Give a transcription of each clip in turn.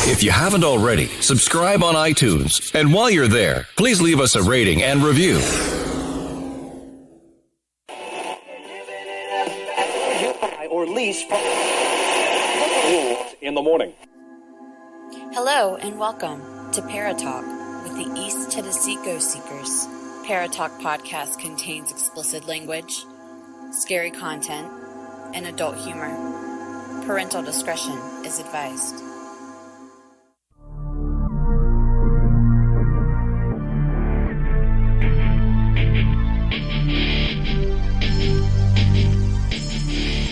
If you haven't already, subscribe on iTunes. And while you're there, please leave us a rating and review. Or lease in the morning. Hello and welcome to Paratalk with the East Tennessee Ghost Seekers. Paratalk podcast contains explicit language, scary content, and adult humor. Parental discretion is advised.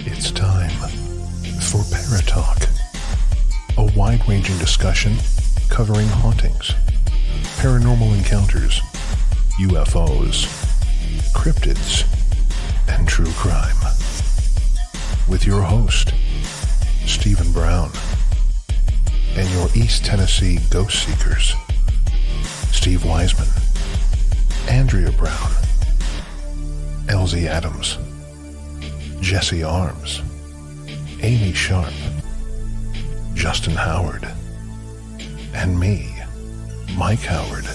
It's time for Paratalk, a wide-ranging discussion covering hauntings, paranormal encounters, UFOs, cryptids, and true crime. With your host, Stephen Brown, and your East Tennessee Ghost Seekers, Steve Wiseman, Andrea Brown, Elsie Adams, Jesse Arms, Amy Sharp, Justin Howard, and me, Mike Howard.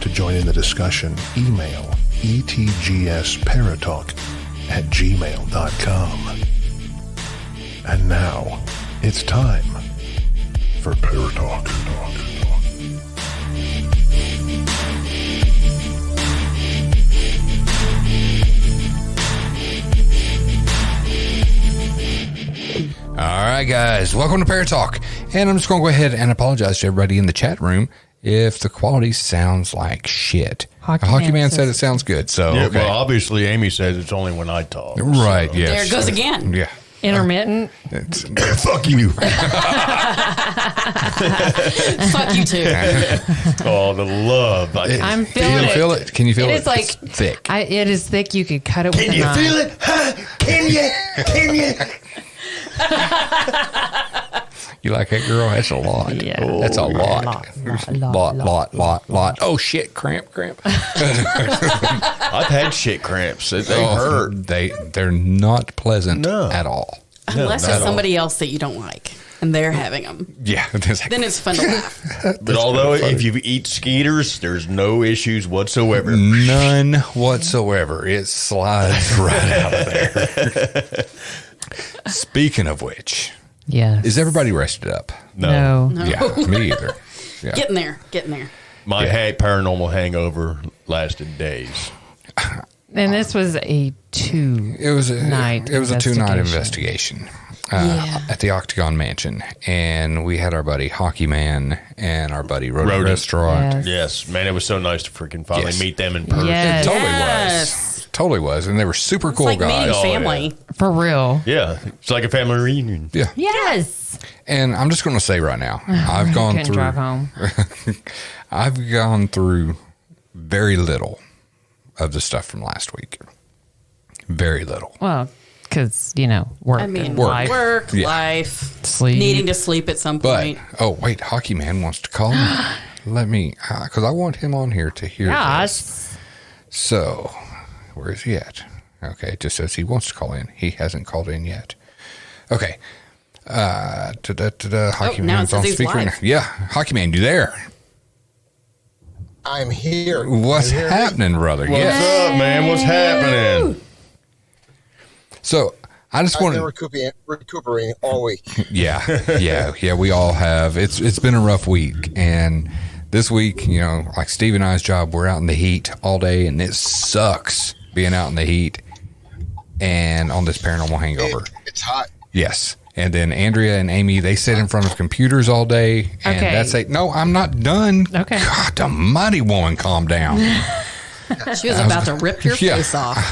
To join in the discussion, email etgsparatalk@gmail.com. And now, it's time for Paratalk. All right, guys, welcome to Paratalk. And I'm just going to go ahead and apologize to everybody in the chat room if the quality sounds like shit. Hockeyman said it sounds good, so yeah, okay. Well, obviously, Amy says it's only when I talk. Right, so. yes. There it goes again. Yeah. Intermittent. Fuck you. Fuck you too. Oh, the love. I'm feeling it. Feel it? Can you feel it? It's like thick. it is thick. You could cut it with a knife. Can you feel it? Huh? Can you? Can you? You like that, girl? That's a lot. Yeah. That's a lot. Lot. Oh, shit. Cramp. I've had shit cramps. They hurt. They're not pleasant at all. Unless it's somebody else that you don't like and they're having them. Yeah. Then it's fun to laugh. But although if you eat skeeters, there's no issues whatsoever. None whatsoever. It slides right out of there. Speaking of which, is everybody rested up? No. Yeah, me either. Yeah. Getting there. My paranormal hangover lasted days. And this was a two-night investigation at the Octagon Mansion. And we had our buddy Hockeyman and our buddy Rodent Restaurant. Yes, man, it was so nice to freaking finally meet them in person. Yes. It totally was. And they were super cool like guys. meeting family. For real. Yeah, it's like a family reunion. Yeah. Yes. And I'm just going to say right now, I've gone through. Drive home. I've gone through very little of the stuff from last week. Very little. Well, because, work and life. Work, life, sleep. Needing to sleep at some point. But, wait, Hockeyman wants to call me. Let me, because I want him on here to hear this. So, where is he at? Okay, it just says he wants to call in. He hasn't called in yet. Okay. Hockeyman's on speaker now. Yeah, Hockeyman, you there? I'm here. What's happening, brother? What's up, man? What's happening? So, I just want to recuperating all week. Yeah. We all have. It's been a rough week, and this week, like Steve and I's job, we're out in the heat all day, and it sucks being out in the heat and on this paranormal hangover. It's hot. Yes. And then Andrea and Amy, they sit in front of computers all day, and that's it. No, I'm not done. Okay. God almighty, woman, calm down. She was about to rip your face off.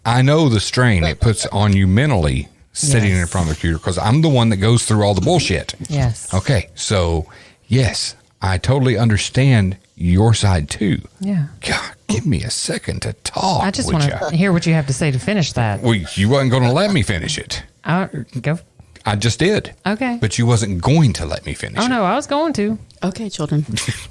I know the strain it puts on you mentally sitting in front of a computer, because I'm the one that goes through all the bullshit. Yes. Okay, so yes, I totally understand your side too. Yeah. God, give me a second to talk. I just want to hear what you have to say to finish that. Well, you wasn't going to let me finish it. Go. I just did. Okay. But you wasn't going to let me finish it. Oh, no, I was going to. Okay, children.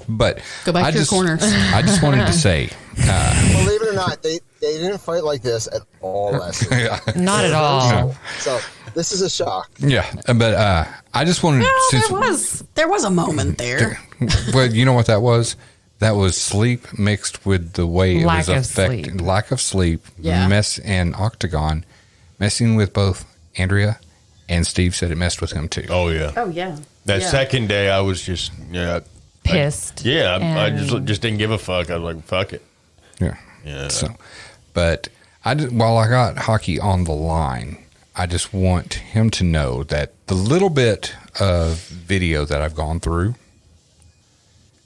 But go back to your corners. I just wanted to say. Believe it or not, They didn't fight like this at all last week. Yeah. Not at all. So this is a shock. Yeah, but I just wanted There was a moment there. Well, you know what that was? That was sleep mixed with the way it Lack was of affecting sleep. lack of sleep, Yeah. and Octagon messing with both Andrea and Steve said it messed with him too. Oh yeah. Oh yeah. That Yeah. second day, I was just Pissed. I and- just didn't give a fuck. I was like, fuck it. Yeah. Yeah. So, but while I got Hockey on the line, I just want him to know that the little bit of video that I've gone through,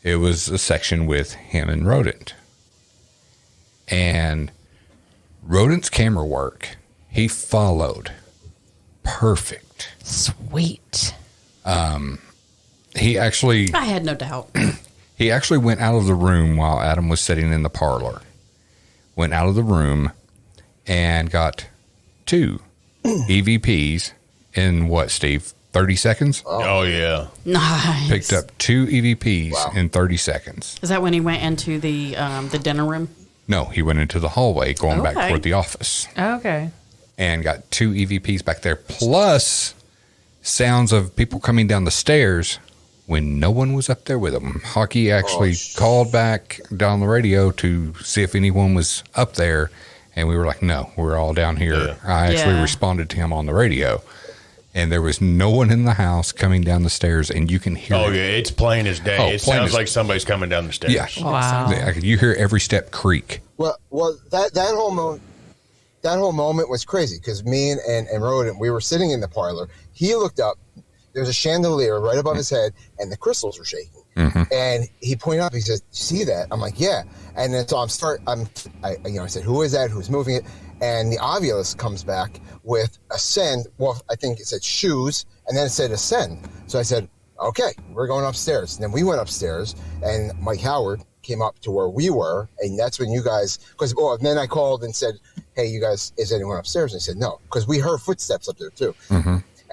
it was a section with him and Rodent. And Rodent's camera work, he followed perfect. Sweet. He actually I had no doubt. He actually went out of the room while Adam was sitting in the parlor. Went out of the room and got 2 EVPs in what, Steve? 30 seconds? Oh yeah. Nice. Picked up 2 EVPs in 30 seconds. Is that when he went into the dinner room? No, he went into the hallway going back Okay. toward the office Okay. and got 2 EVPs back there, plus sounds of people coming down the stairs when no one was up there with them. Hockey actually called back down the radio to see if anyone was up there, and we were like, no, we're all down here. Yeah. I actually Yeah. responded to him on the radio, and there was no one in the house coming down the stairs, and you can hear Oh it. yeah. It's plain as day. Oh, It plain sounds as- like somebody's coming down the stairs. Yeah. Wow. You hear every step creak. Well, that whole moment was crazy because me and Rodent, we were sitting in the parlor. He looked up. There's a chandelier right above his head, and the crystals were shaking. And he pointed up. He said, "See that?" I'm like, "Yeah." And then so I said, "Who is that? Who's moving it?" And the Ovilus comes back with ascend. Well, I think it said shoes, and then it said ascend. So I said, "Okay, we're going upstairs." And then we went upstairs, and Mike Howard came up to where we were, and that's when you guys, and then I called and said, "Hey, you guys, is anyone upstairs?" And they said no, because we heard footsteps up there too.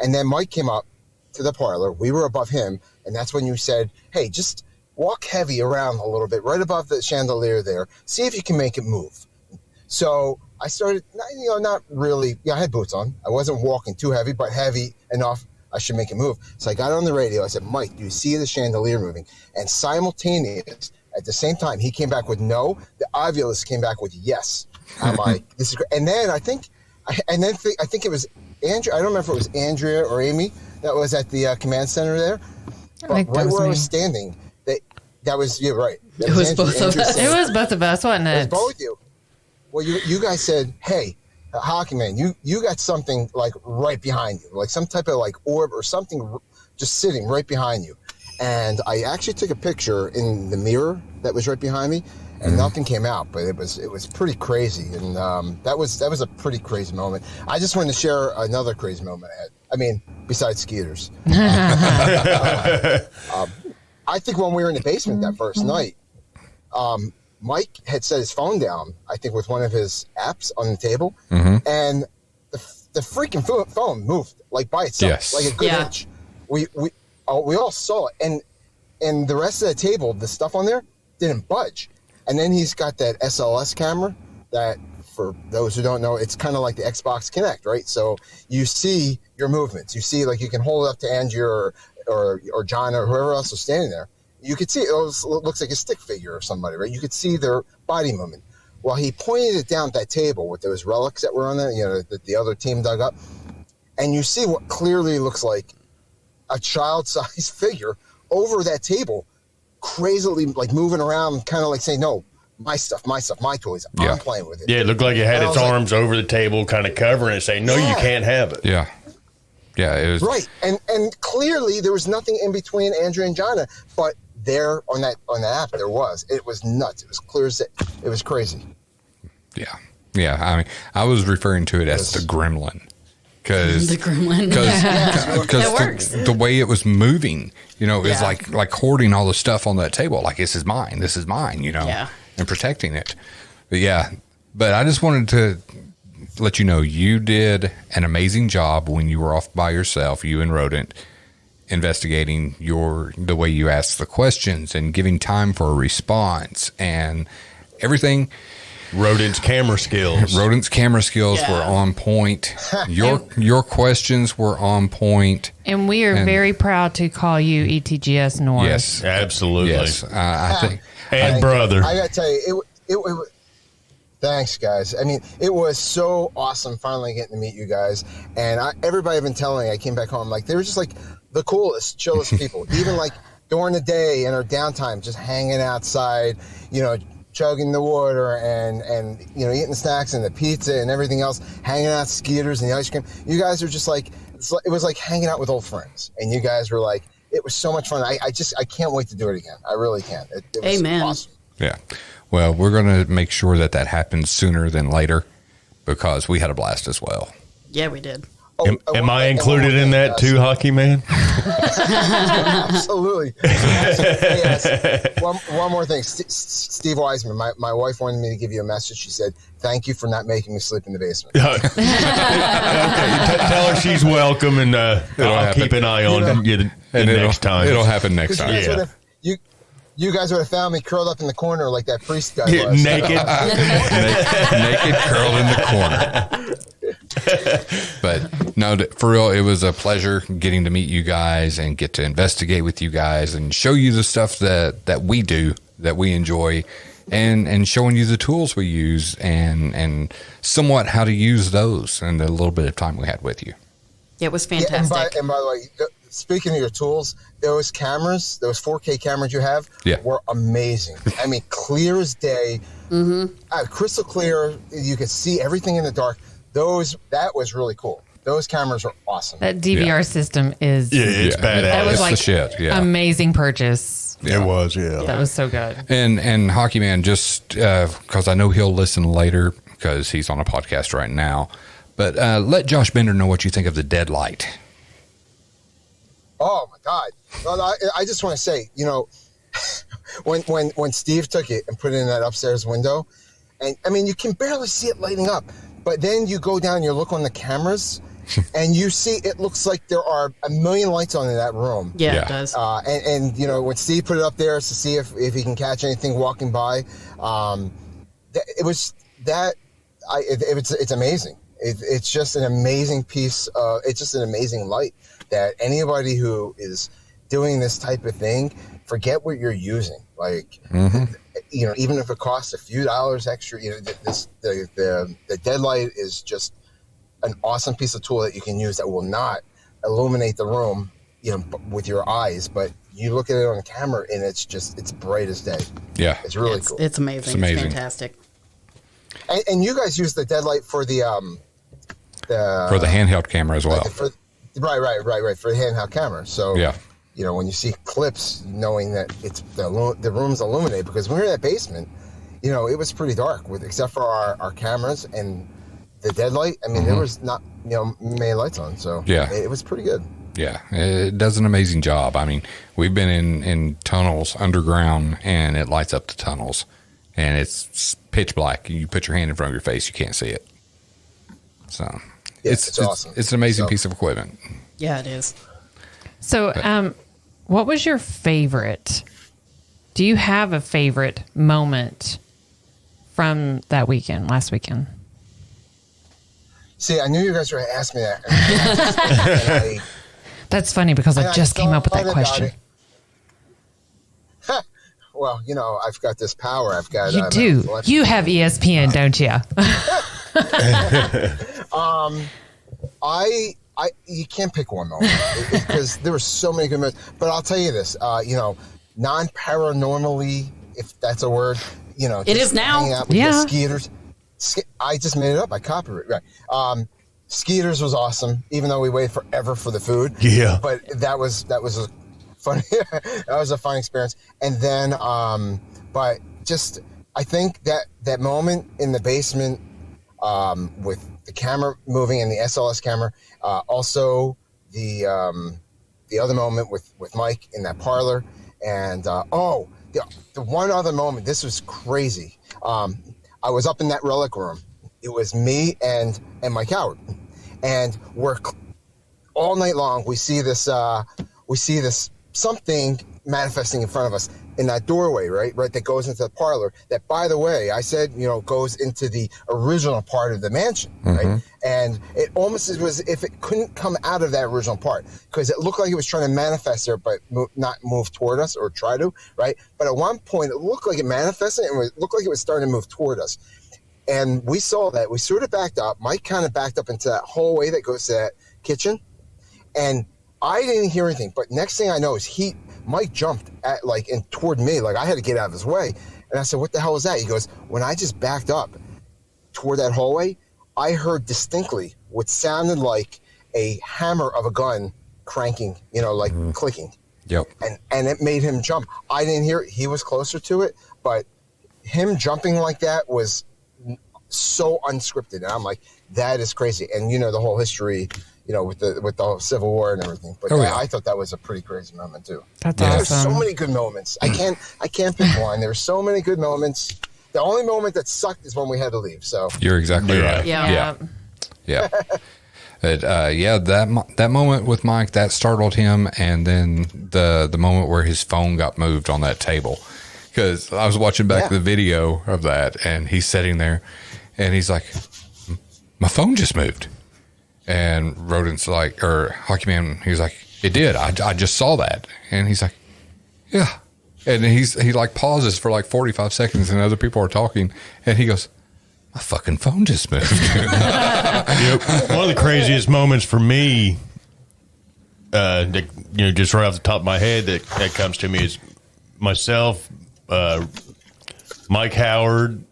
And then Mike came up to the parlor. We were above him, and that's when you said, "Hey, just walk heavy around a little bit, right above the chandelier there. See if you can make it move." So I started, not really. Yeah, I had boots on. I wasn't walking too heavy, but heavy enough I should make it move. So I got on the radio. I said, "Mike, do you see the chandelier moving?" And simultaneous, at the same time, he came back with no. The Ovilus came back with yes. I'm like, "This is great." And then I think it was Andrea. I don't remember if it was Andrea or Amy that was at the command center there. But think that right was where I me. was standing, that was you, right? That It was both of Andrea us. said- It was both of us, wasn't it was it? both you. Well, you guys said, "Hey, Hockeyman, you got something like right behind you, like some type of like orb or something just sitting right behind you." And I actually took a picture in the mirror that was right behind me, and nothing came out, but it was pretty crazy, and that was a pretty crazy moment. I just wanted to share another crazy moment I had. I mean, besides Skeeters. I think when we were in the basement that first night, Mike had set his phone down, I think with one of his apps on the table, and the freaking phone moved like by itself, Yes. like a good Yeah. inch. We all saw it, and the rest of the table, the stuff on there didn't budge. And then he's got that SLS camera that, for those who don't know, it's kind of like the Xbox Kinect, right? So you see your movements. You see, like, you can hold it up to Andrew or John or whoever else is standing there. You could see it looks like a stick figure or somebody, right? You could see their body movement. Well, he pointed it down at that table with those relics that were on there, that the other team dug up. And you see what clearly looks like a child-sized figure over that table, crazily like moving around, kind of like saying, "No, my stuff, my toys. Yeah. I'm playing with it." Yeah, it looked like it had And I its was like, arms over the table, kind of covering it, saying, "No, you Yeah. can't have it." Yeah. Yeah, it was. Right, and clearly there was nothing in between Andrea and Jonna, but there on that app there was. It was nuts. It was clear as it was crazy. Yeah. Yeah. I mean, I was referring to it as the gremlin. Because The gremlin. That works. the way it was moving, it was Yeah. like hoarding all the stuff on that table. Like, this is mine, Yeah. and protecting it. But I just wanted to let you know you did an amazing job when you were off by yourself, you and Rodent, investigating the way you asked the questions and giving time for a response and everything. Rodent's camera skills. Rodent's camera skills were on point. Your questions were on point. And we are very proud to call you ETGS North. Yes, absolutely. Yes, I think. And brother. I got to tell you, it thanks, guys. I mean, it was so awesome finally getting to meet you guys. And everybody I've been telling, I came back home, like, they were just like the coolest, chillest people. Even like during the day in our downtime, just hanging outside, you know, chugging the water and you know, eating the snacks and the pizza and everything else, hanging out skeeters and the ice cream. You guys are just like, it was like hanging out with old friends. And you guys were like, it was so much fun. I can't wait to do it again. I really can't. It was Amen. awesome. Yeah. Well, we're going to make sure that happens sooner than later because we had a blast as well. Yeah, we did. Am I included in that too, Hockeyman? Absolutely. Yes. One more thing. Steve Wiseman, my wife wanted me to give you a message. She said, thank you for not making me sleep in the basement. Okay. Tell her she's welcome, and I'll keep an eye on you next time. It'll happen next time. Yeah. You guys would have found me curled up in the corner like that priest guy was. Naked. Naked, curled in the corner. But no, for real, it was a pleasure getting to meet you guys and get to investigate with you guys and show you the stuff that we do, that we enjoy, and showing you the tools we use and somewhat how to use those in the little bit of time we had with you. It was fantastic. Yeah, and by the way, speaking of your tools, those cameras, those 4K cameras you have, were amazing. I mean, clear as day, crystal clear. You could see everything in the dark. That was really cool. Those cameras are awesome. That DVR system is it's badass. That was it's like the shit. Yeah. Amazing purchase. It was, yeah. That was so good. And Hockeyman, just because I know he'll listen later because he's on a podcast right now, but let Josh Bender know what you think of the dead light. Oh my God! Well, I just want to say, you know, when Steve took it and put it in that upstairs window, and I mean, you can barely see it lighting up, but then you go down, you look on the cameras, and you see it looks like there are a million lights on in that room. Yeah, it does. And you know, when Steve put it up there to see if he can catch anything walking by, it's amazing. It's just an amazing piece. It's just an amazing light that anybody who is doing this type of thing, forget what you're using. Like, you know, even if it costs a few dollars extra, you know, the dead light is just an awesome piece of tool that you can use that will not illuminate the room, you know, with your eyes, but you look at it on camera and it's bright as day. Yeah, it's really cool. It's amazing. It's amazing. It's fantastic. And you guys use the dead light for the handheld camera as well. Right. For the handheld camera. So, you know, when you see clips, knowing that it's the room's illuminated, because when we were in that basement, you know, it was pretty dark except for our cameras and the dead light. I mean, there was not, you know, many lights on. So it was pretty good. Yeah, it does an amazing job. I mean, we've been in tunnels underground and it lights up the tunnels and it's pitch black. You put your hand in front of your face, you can't see it. So it's awesome. It's an amazing piece of equipment. Yeah, it is. So, what was your favorite? Do you have a favorite moment from that weekend, last weekend? See, I knew you guys were going to ask me that. That's funny because I just came up with that question. Well, you know, I've got this power. I've got. You do. You have ESPN, don't you? You can't pick one moment because there were so many good moments. But I'll tell you this, you know, non-paranormally, if that's a word, you know, it is now. Hanging out with the Skeeters. I just made it up. I copied it. Right. Skeeters was awesome, even though we waited forever for the food. Yeah. But that was a fun. That was a fun experience. And then, but just I think that moment in the basement with the camera moving and the SLS camera, also the other moment with Mike in that parlor, and the one other moment. This was crazy. I was up in that relic room. It was me and Mike Howard, and we're all night long. We see this something manifesting in front of us in that doorway, right, that goes into the parlor. That, by the way, I said, goes into the original part of the mansion, right? And it almost was as if it couldn't come out of that original part because it looked like it was trying to manifest there, but not move toward us or try to, right? But at one point, it looked like it manifested and it looked like it was starting to move toward us. And we saw that. We sort of backed up. Mike kind of backed up into that hallway that goes to that kitchen. And I didn't hear anything. But next thing I know is Mike jumped and toward me. Like I had to get out of his way. And I said, what the hell was that? He goes, when I just backed up toward that hallway, I heard distinctly what sounded like a hammer of a gun cranking, clicking. Yep. And it made him jump. I didn't hear it. He was closer to it. But him jumping like that was so unscripted, and I'm like, that is crazy. And the whole history, with the Civil War and everything. But I thought that was a pretty crazy moment too. That's awesome. There's so many good moments. I can't pick one. There's so many good moments. The only moment that sucked is when we had to leave. So you're exactly right. Yeah. That moment with Mike, that startled him, and then the moment where his phone got moved on that table. Because I was watching back the video of that, and he's sitting there, and he's like, my phone just moved. And Rodent's like, or Hockeyman, he was like, it did. I just saw that. And he's like, yeah. And he like pauses for like 45 seconds, and other people are talking, and he goes, my fucking phone just moved. One of the craziest moments for me, just right off the top of my head that comes to me is myself, Mike Howard,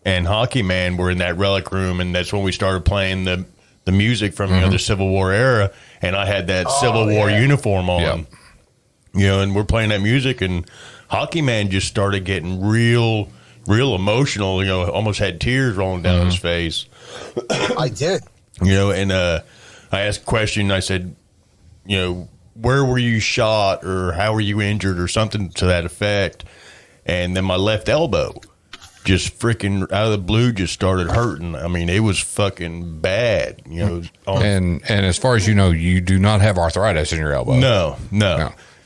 and Hockeyman were in that relic room, and that's when we started playing the music from the Civil War era, and I had that Civil War uniform on, and we're playing that music, and Hockeyman just started getting real emotional, almost had tears rolling down his face. I did. And I asked a question, I said, where were you shot, or how were you injured, or something to that effect? And then my left elbow just freaking out of the blue just started hurting. I mean, it was fucking bad, And as far as you do not have arthritis in your elbow. No.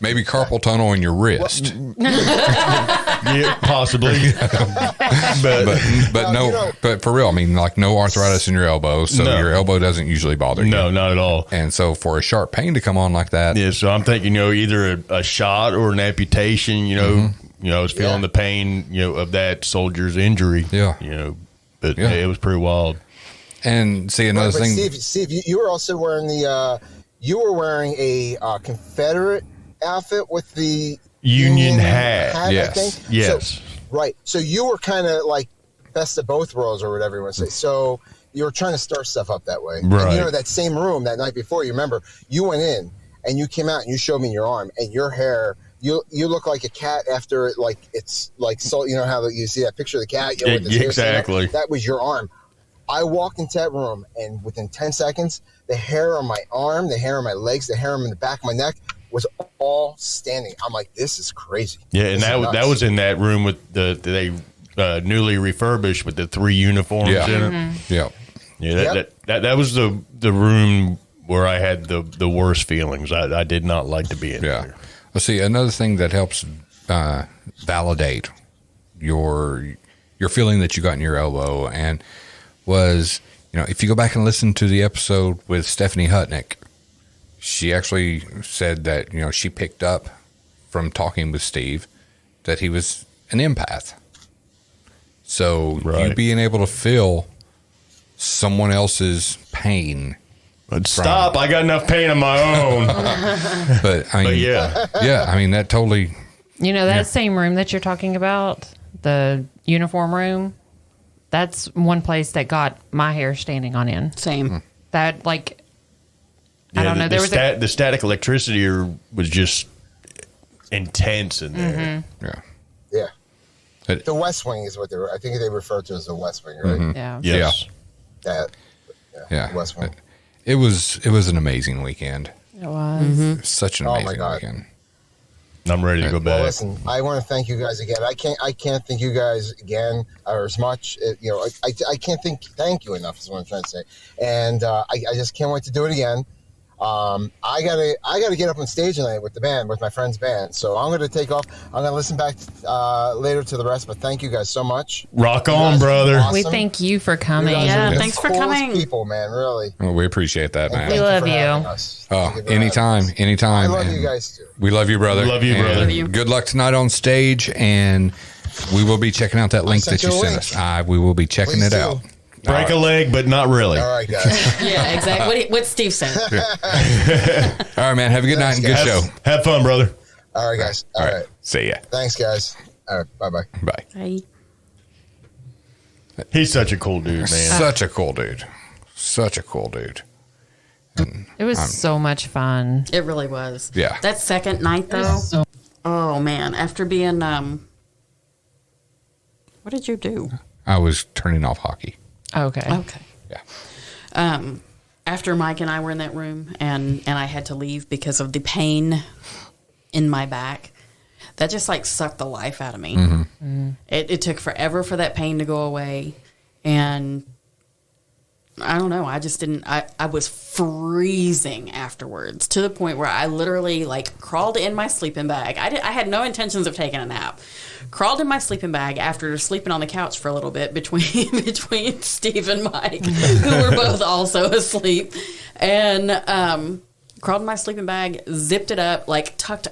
Maybe carpal tunnel in your wrist. Yeah, possibly. but for real, I mean, like no arthritis in your elbow, so your elbow doesn't usually bother you. No, not at all. And so for a sharp pain to come on like that. Yeah, so I'm thinking, either a shot or an amputation, I was feeling the pain, of that soldier's injury. Yeah. But it was pretty wild. And see, another thing. Steve, you were also wearing a Confederate outfit with the Union hat. Yes. I think. Yes. So, right. So you were kind of like best of both worlds, or whatever you want to say. So you were trying to stir stuff up that way. Right. And, that same room that night before, you remember, you went in and you came out and you showed me your arm and your hair. You look like a cat after it, like it's like so. You know how you see that picture of the cat? With the exactly. That was your arm. I walked into that room, and within 10 seconds, the hair on my arm, the hair on my legs, the hair on the back of my neck was all standing. I'm like, this is crazy. Yeah, and that was in that room with they newly refurbished with the 3 uniforms in it. Yeah. Yeah, that was the room where I had the worst feelings. I did not like to be in there. Well, see, another thing that helps validate your feeling that you got in your elbow and was, if you go back and listen to the episode with Stephanie Hutnick, she actually said that, she picked up from talking with Steve that he was an empath. So you being able to feel someone else's pain. But stop! I got enough pain of my own. But I mean, I mean that totally. That same room that you're talking about, the uniform room, that's one place that got my hair standing on end. Same. That I don't know. There was the static electricity was just intense in there. Yeah. The West Wing is what I think they refer to as the West Wing, right? Yeah. Yes. West Wing. It was an amazing weekend. It was. Such an amazing weekend. I'm ready to go back. Well, listen, I want to thank you guys again. I can't thank you guys again or as much. I can't thank you enough is what I'm trying to say. And I just can't wait to do it again. I gotta get up on stage tonight with the band, with my friend's band. So I'm gonna take off. I'm gonna listen back later to the rest. But thank you guys so much. Rock on, brother. Awesome. We thank you for coming. Yeah, the thanks for coolest coming. people, man. Really. Well, we appreciate that, man. Thank We love for you. having us. Thank you for Anytime, having us. anytime. I love And you guys too. We love you, brother. Love you, And brother. Love you. Good luck tonight on stage, and we will be checking out that link sent that you you a sent link. us. We will be checking Please it do. out. Break a leg, but not really. All right, guys. Yeah, exactly. What Steve said. All right, man. Have a good night and good Thanks, show. guys. Have fun, brother. All right, guys. All right. See ya. Thanks, guys. All right. Bye-bye. Bye. Hey. He's such a cool dude, man. Such a cool dude. Such a cool dude. And It was so much fun. It really was. Yeah. That second night, though. Oh, man. After being, what did you do? I was turning off hockey. Okay. Okay. Yeah. After Mike and I were in that room and I had to leave because of the pain in my back, that just like sucked the life out of me. It took forever for that pain to go away. And I don't know. I just didn't, I was freezing afterwards to the point where I literally like crawled in my sleeping bag. I had no intentions of taking a nap. Crawled in my sleeping bag after sleeping on the couch for a little bit between Steve and Mike, who were both also asleep, and crawled in my sleeping bag, zipped it up, like tucked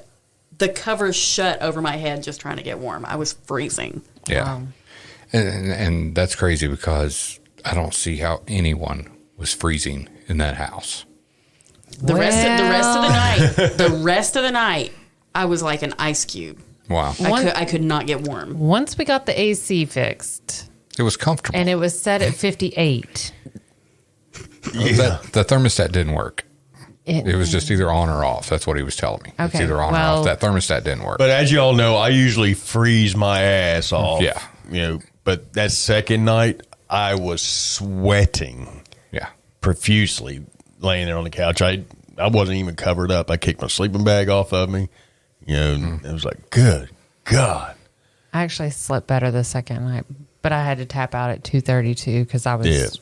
the covers shut over my head, just trying to get warm. I was freezing. Yeah. And that's crazy because I don't see how anyone was freezing in that house. The rest of the night, I was like an ice cube. Wow. I could not get warm. Once we got the AC fixed, It was comfortable. and it was set at 58. The thermostat didn't work. It was just either on or off. That's what he was telling me. It's Okay, either on or well- off. That thermostat didn't work. But as you all know, I usually freeze my ass off. Yeah. You know, but that second night, I was sweating yeah. profusely laying there on the couch. I wasn't even covered up. I kicked my sleeping bag off of me. You know, and it was like, good God. I actually slept better the second night, but I had to tap out at 2:32 because I was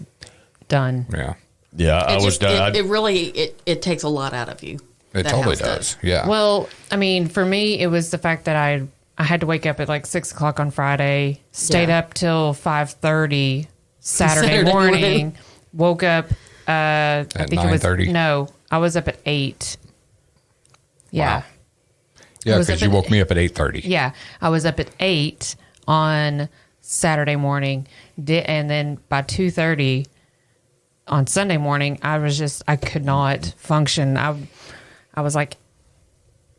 done. Yeah. Yeah, I was done. It really takes a lot out of you. It That totally house does. Yeah. Well, I mean, for me, it was the fact that I had to wake up at like 6 o'clock on Friday, stayed Yeah. up till 5:30 Saturday Saturday morning, morning. woke up. I think it was 9:30? no, I was up at 8. Yeah. Wow. Yeah, was because up you at- woke me up at 8:30. Yeah, I was up at 8 on Saturday morning, and then by 2:30 on Sunday morning, I could not function. I was like,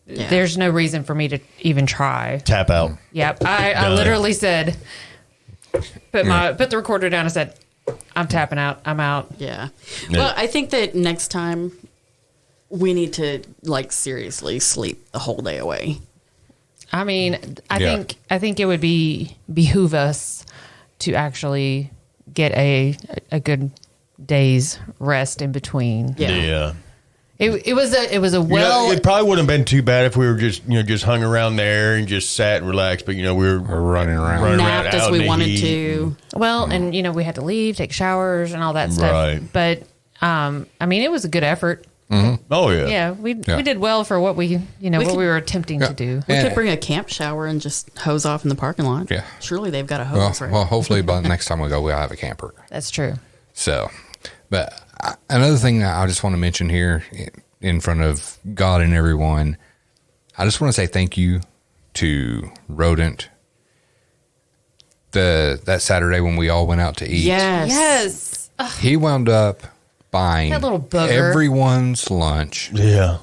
Yeah. there's no reason for me to even try. Tap out. Yep, I literally said, put the recorder down and said, I'm tapping out. I'm out. Yeah. Well, I think that next time we need to like seriously sleep the whole day away. I mean, I Yeah. think it would behoove us to actually get a good day's rest in between. Yeah. It was a You know, it probably wouldn't have been too bad if we were just hung around there and just sat and relaxed. But we were running around. Napped as out in we the wanted heat. to. well, and we had to leave, take showers, and all that stuff. Right. But I mean, it was a good effort. Oh yeah. Yeah, we did well for what we could- we were attempting to do. We And- could bring a camp shower and just hose off in the parking lot. Yeah. Surely they've got a Well, hose, right? well, hopefully by the next time we go, we'll have a camper. That's true. So, but another thing that I just want to mention here in front of God and everyone, I just want to say thank you to Rodent. That Saturday when we all went out to eat, Yes. he wound up buying That little bugger. everyone's lunch. Yeah.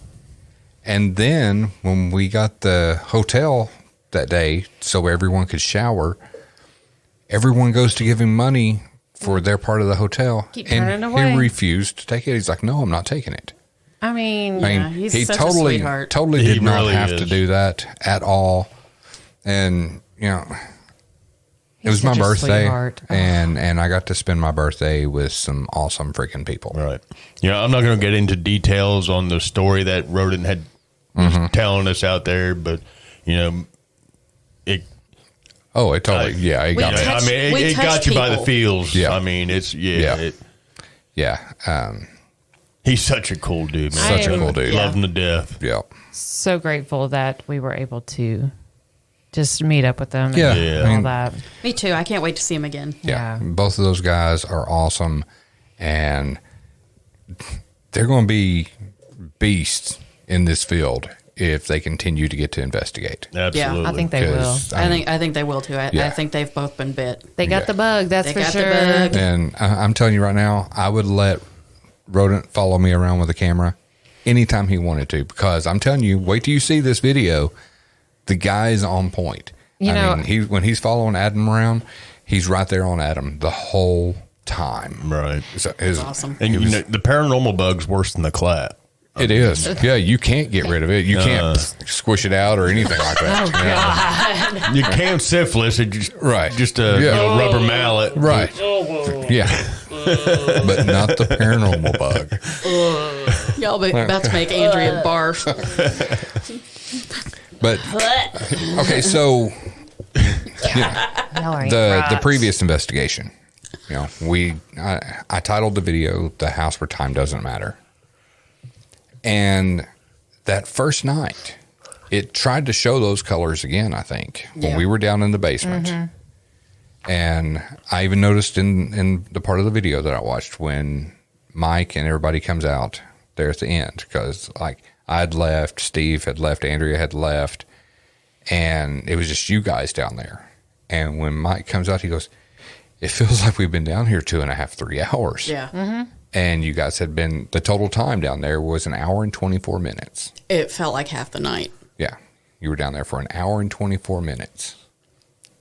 And then when we got the hotel that day so everyone could shower, everyone goes to give him money for their part of the hotel. Keep and turning away. he refused to take it. He's like, no, I'm not taking it. I mean, I Yeah, mean, he's he such a totally sweetheart. totally He did not really have to is. do that at all. And, it was He's my such a birthday, sweetheart. and I got to spend my birthday with some awesome freaking people. Right. I'm not going to get into details on the story that Rodent had was telling us out there, but it. Oh, it totally, it got me. touched- we it got touched you by the people. feels. Yeah. I mean, it's Yeah. Yeah. He's such a cool dude, man. Such a cool dude. Love him to death. Yeah. So grateful that we were able to just meet up with them. Yeah. And Yeah. all I mean, that. Me too. I can't wait to see him again. Yeah. Yeah. Both of those guys are awesome, and they're going to be beasts in this field if they continue to get to investigate. Absolutely. I think they will. 'Cause, I think they will too. I Yeah. think they've both been bit. They got Yeah. the bug, that's They for got the sure. bug. And I'm telling you right now, I would let Rodent follow me around with a camera anytime he wanted to, because I'm telling you, wait till you see this video. The guy is on point. You know- when he's following Adam around, he's right there on Adam the whole time. Right. So Awesome. And you know, the paranormal bug's worse than the clap. It is. Yeah, you can't get rid of it. You can't squish it out or anything like that. Oh, Yeah. God. You can't syphilis. It just Right. Just a Yeah. rubber mallet. Right. Yeah. But not the paranormal bug. Y'all be about to make Andrea barf. But okay, so Y'all ain't the right. previous investigation, you know, I titled the video "The House Where Time Doesn't Matter," and that first night, it tried to show those colors again. I think when Yeah. we were down in the basement, and I even noticed in the part of the video that I watched when Mike and everybody comes out there at the end, because like I'd left, Steve had left, Andrea had left, and it was just you guys down there. And when Mike comes out, he goes, "It feels like we've been down here 2.5, 3 hours." Yeah. And you guys had been, the total time down there was 1 hour and 24 minutes. It felt like half the night. Yeah. You were down there for 1 hour and 24 minutes.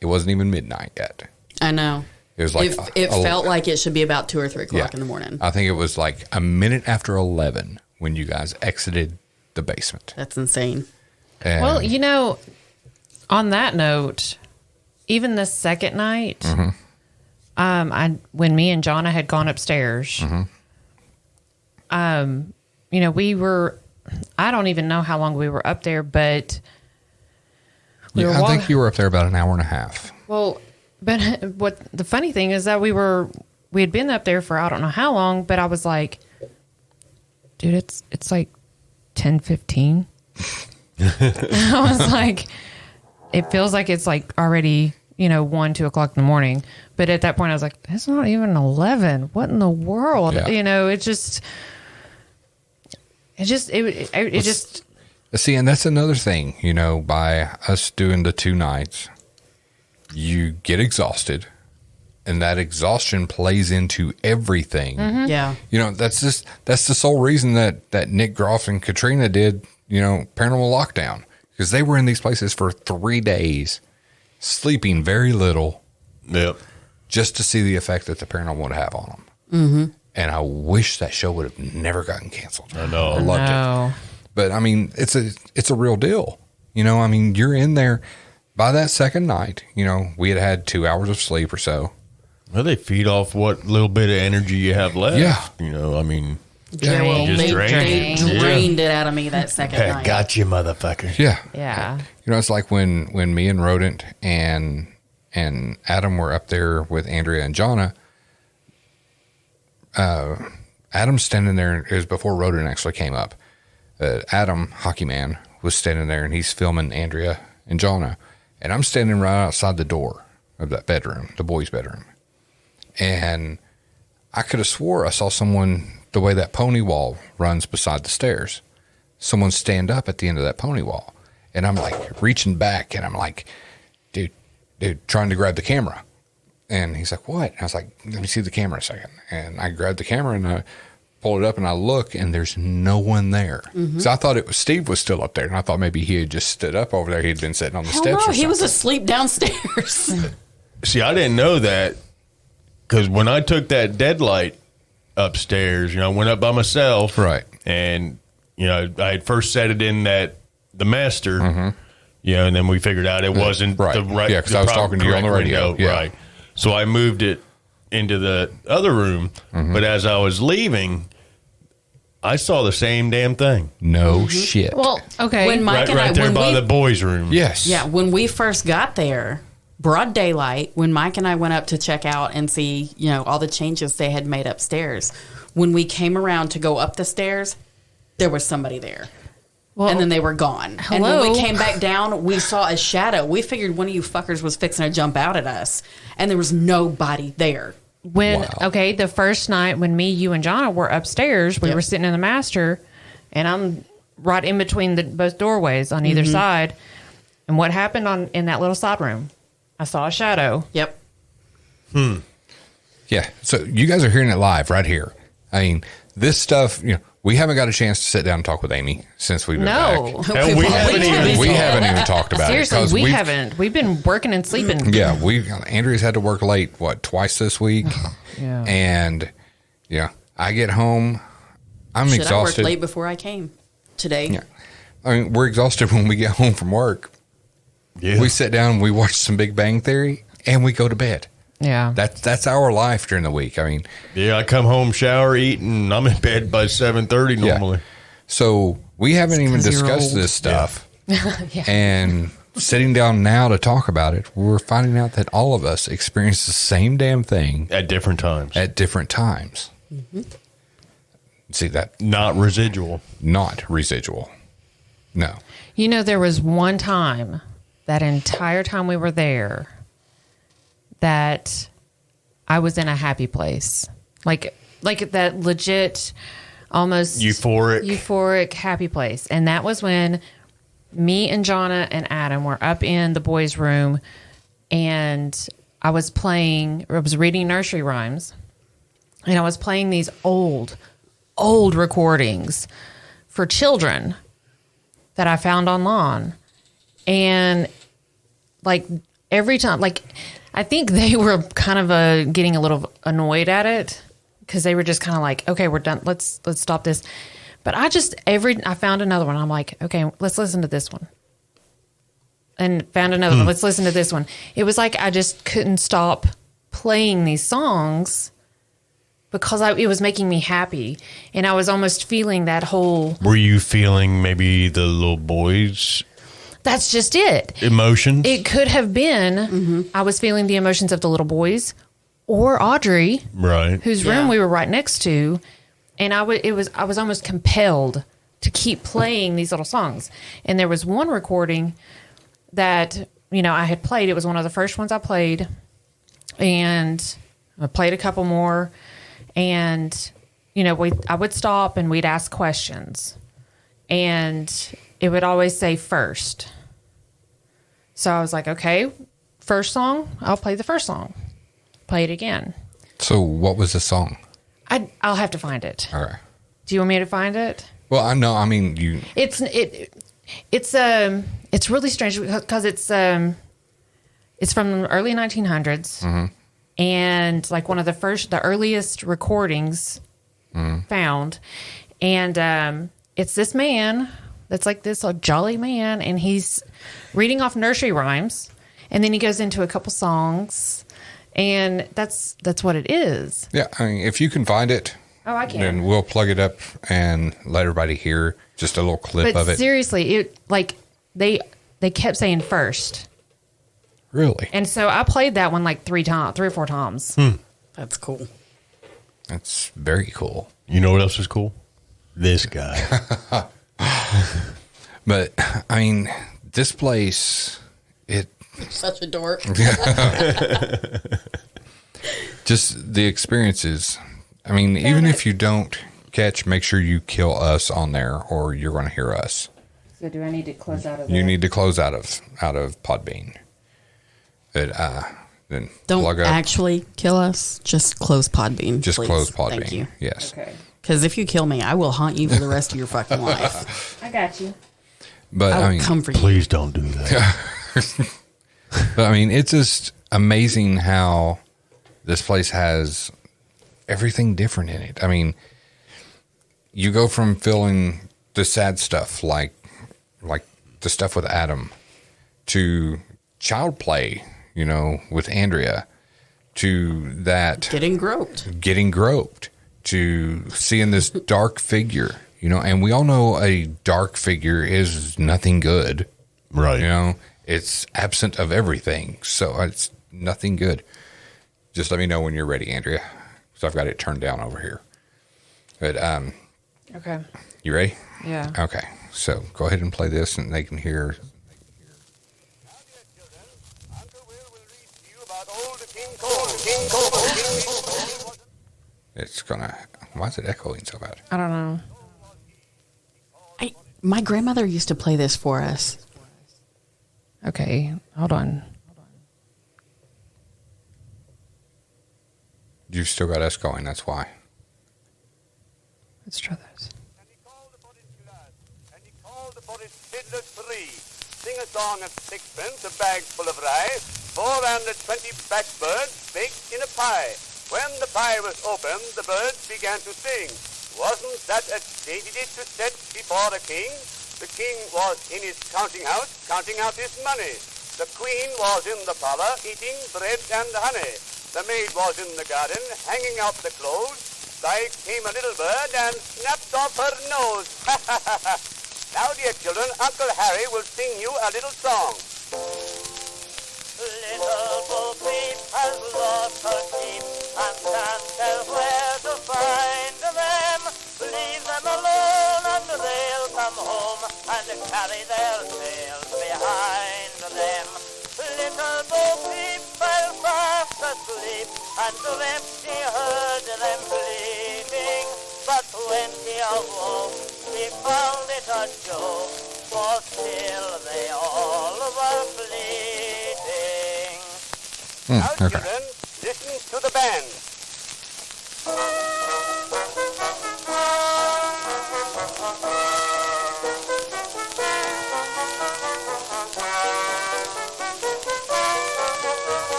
It wasn't even midnight yet. I know. It was like, It felt like it should be about 2 or 3 o'clock in the morning. I think it was like a minute after 11 when you guys exited the basement. That's insane. And Well, you know, on that note, even the second night, when me and Jonna had gone upstairs, you know, I don't even know how long we were up there, but I think you were up there about 1.5 hours. Well, but what the funny thing is that we had been up there for I don't know how long, but I was like, dude, it's like 10:15. I was like, it feels like it's like already, 1, 2 o'clock in the morning. But at that point I was like, it's not even 11. What in the world? Yeah. It just See, and that's another thing, by us doing the 2 nights, you get exhausted, and that exhaustion plays into everything. Yeah. That's the sole reason that Nick Groff and Katrina did, Paranormal Lockdown, because they were in these places for 3 days, sleeping very little, Yep. just to see the effect that the paranormal would have on them. Mm-hmm. And I wish that show would have never gotten canceled. I know. I loved it. But I mean, it's a real deal. You're in there by that second night. We had 2 hours of sleep or so. Well, they feed off what little bit of energy you have left. Yeah. Yeah, well, Just they drained it. drained it out of me that second night. Got you, motherfucker. Yeah. yeah. It's like when me and Rodent and Adam were up there with Andrea and Jonna. Adam's standing there. It was before Rodent actually came up. Adam, Hockeyman, was standing there, and he's filming Andrea and Jonna. And I'm standing right outside the door of that bedroom, the boys' bedroom. And I could have swore I saw someone, the way that pony wall runs beside the stairs, someone stand up at the end of that pony wall. And I'm like reaching back, and I'm like, dude, trying to grab the camera. And he's like, what? And I was like, let me see the camera a second. And I grabbed the camera and I pulled it up and I look, and there's no one there. So I thought Steve was still up there, and I thought maybe he had just stood up over there. He'd been sitting on the Hell steps no, or something. he was asleep downstairs. See, I didn't know that, because when I took that deadlight upstairs, I went up by myself. Right. And, I had first set it in the master, and then we figured out it wasn't Right. the right. Yeah, 'cause the I was proper- talking to you on the correct radio. window. Yeah. Right. So I moved it into the other room, but as I was leaving, I saw the same damn thing. No shit. Well, okay. When Mike Right, and right I, there when by we, the boys' room. yes. yeah, when we first got there, broad daylight, when Mike and I went up to check out and see, all the changes they had made upstairs, When we came around to go up the stairs, there was somebody there. Well, and then they were gone. hello? And when we came back down, we saw a shadow. We figured one of you fuckers was fixing to jump out at us, and there was nobody there. The first night when me, you, and Jonna were upstairs, we were sitting in the master, and I'm right in between both doorways on either side. And what happened in that little side room? I saw a shadow. Yep. Yeah. So you guys are hearing it live right here. I mean, this stuff, we haven't got a chance to sit down and talk with Amy since we've been back. And we haven't even talked about it. Seriously, we haven't. We've been working and sleeping. Yeah. Andrea's had to work late, twice this week? Yeah. And, I get home, I'm exhausted. I worked late before I came today. Yeah. I mean, we're exhausted when we get home from work. Yeah. We sit down, we watch some Big Bang Theory, and we go to bed. Yeah. That's our life during the week. I mean, I come home, shower, eat, and I'm in bed by 7:30 normally. So we haven't even discussed this stuff. Yeah. And sitting down now to talk about it, we're finding out that all of us experience the same damn thing At different times. Mm-hmm. See that? Not residual. Not residual. No. There was one time, that entire time we were there, that I was in a happy place. Like that legit, almost euphoric happy place. And that was when me and Jonna and Adam were up in the boys' room, and I was reading nursery rhymes, and I was playing these old recordings for children that I found online. And every time, I think they were kind of getting a little annoyed at it, because they were just kind of like, okay, we're done. Let's stop this. But I found another one. I'm like, okay, let's listen to this one. And found another one. Let's listen to this one. It was like I just couldn't stop playing these songs because it was making me happy. And I was almost feeling that whole... Were you feeling maybe the little boys... That's just it. Emotions? It could have been I was feeling the emotions of the little boys, or Audrey, right, whose room we were right next to, and I was almost compelled to keep playing these little songs. And there was one recording that I had played. It was one of the first ones I played, and I played a couple more, and I would stop and we'd ask questions, and it would always say first. So I was like, okay, first song, I'll play the first song. Play it again. So what was the song? I'll have to find it. All right. Do you want me to find it? Well, I know. I mean, you. It's really strange because it's from the early 1900s, and one of the earliest recordings found, and it's this man that's this jolly man, and he's reading off nursery rhymes, and then he goes into a couple songs, and that's what it is. Yeah, I mean, if you can find it, I can. Then we'll plug it up and let everybody hear just a little clip of it. Seriously, they kept saying first. Really? And so I played that one 3 or 4 times. That's cool. That's very cool. You know what else is cool? This guy. But I mean, this place, such a dork. Just the experiences. I mean, even if you don't catch, make sure you kill us on there, or you're going to hear us. So do I need to close out of? You need to close out of Podbean. But then don't plug up. Actually kill us. Just close Podbean. Just please. close Podbean. Thank you. Yes. Okay. Because if you kill me, I will haunt you for the rest of your fucking life. I got you. But I will come for you. Please don't do that. But I mean, it's just amazing how this place has everything different in it. I mean, you go from feeling the sad stuff, like the stuff with Adam, to child play, with Andrea, to that getting groped, to seeing this dark figure, and we all know a dark figure is nothing good, right? It's absent of everything, so it's nothing good. Just let me know when you're ready, Andrea, because I've got it turned down over here. But Okay. you ready? Yeah. Okay. So go ahead and play this, and they can hear. It's gonna. Why is it echoing so bad? I don't know. My grandmother used to play this for us. Okay. Hold on. You've still got us going. That's why. Let's try this. And he called for his fiddler three. Sing a song at sixpence, a bag full of rye, 420 blackbirds baked in a pie. When the pie was opened, the birds began to sing. Wasn't that a dainty dish to set before the king? The king was in his counting house, counting out his money. The queen was in the parlor, eating bread and honey. The maid was in the garden, hanging out the clothes. By came a little bird and snapped off her nose. Now, dear children, Uncle Harry will sing you a little song. Little Bo Peep has lost her sheep and can't tell where to find them. Leave them alone and they'll come home and carry their tails behind them. Little Bo Peep fell fast asleep and dreamt she heard them bleating. But when she awoke, she found it a joke, for still they all were bleating. Now, Okay. children, listen to the band.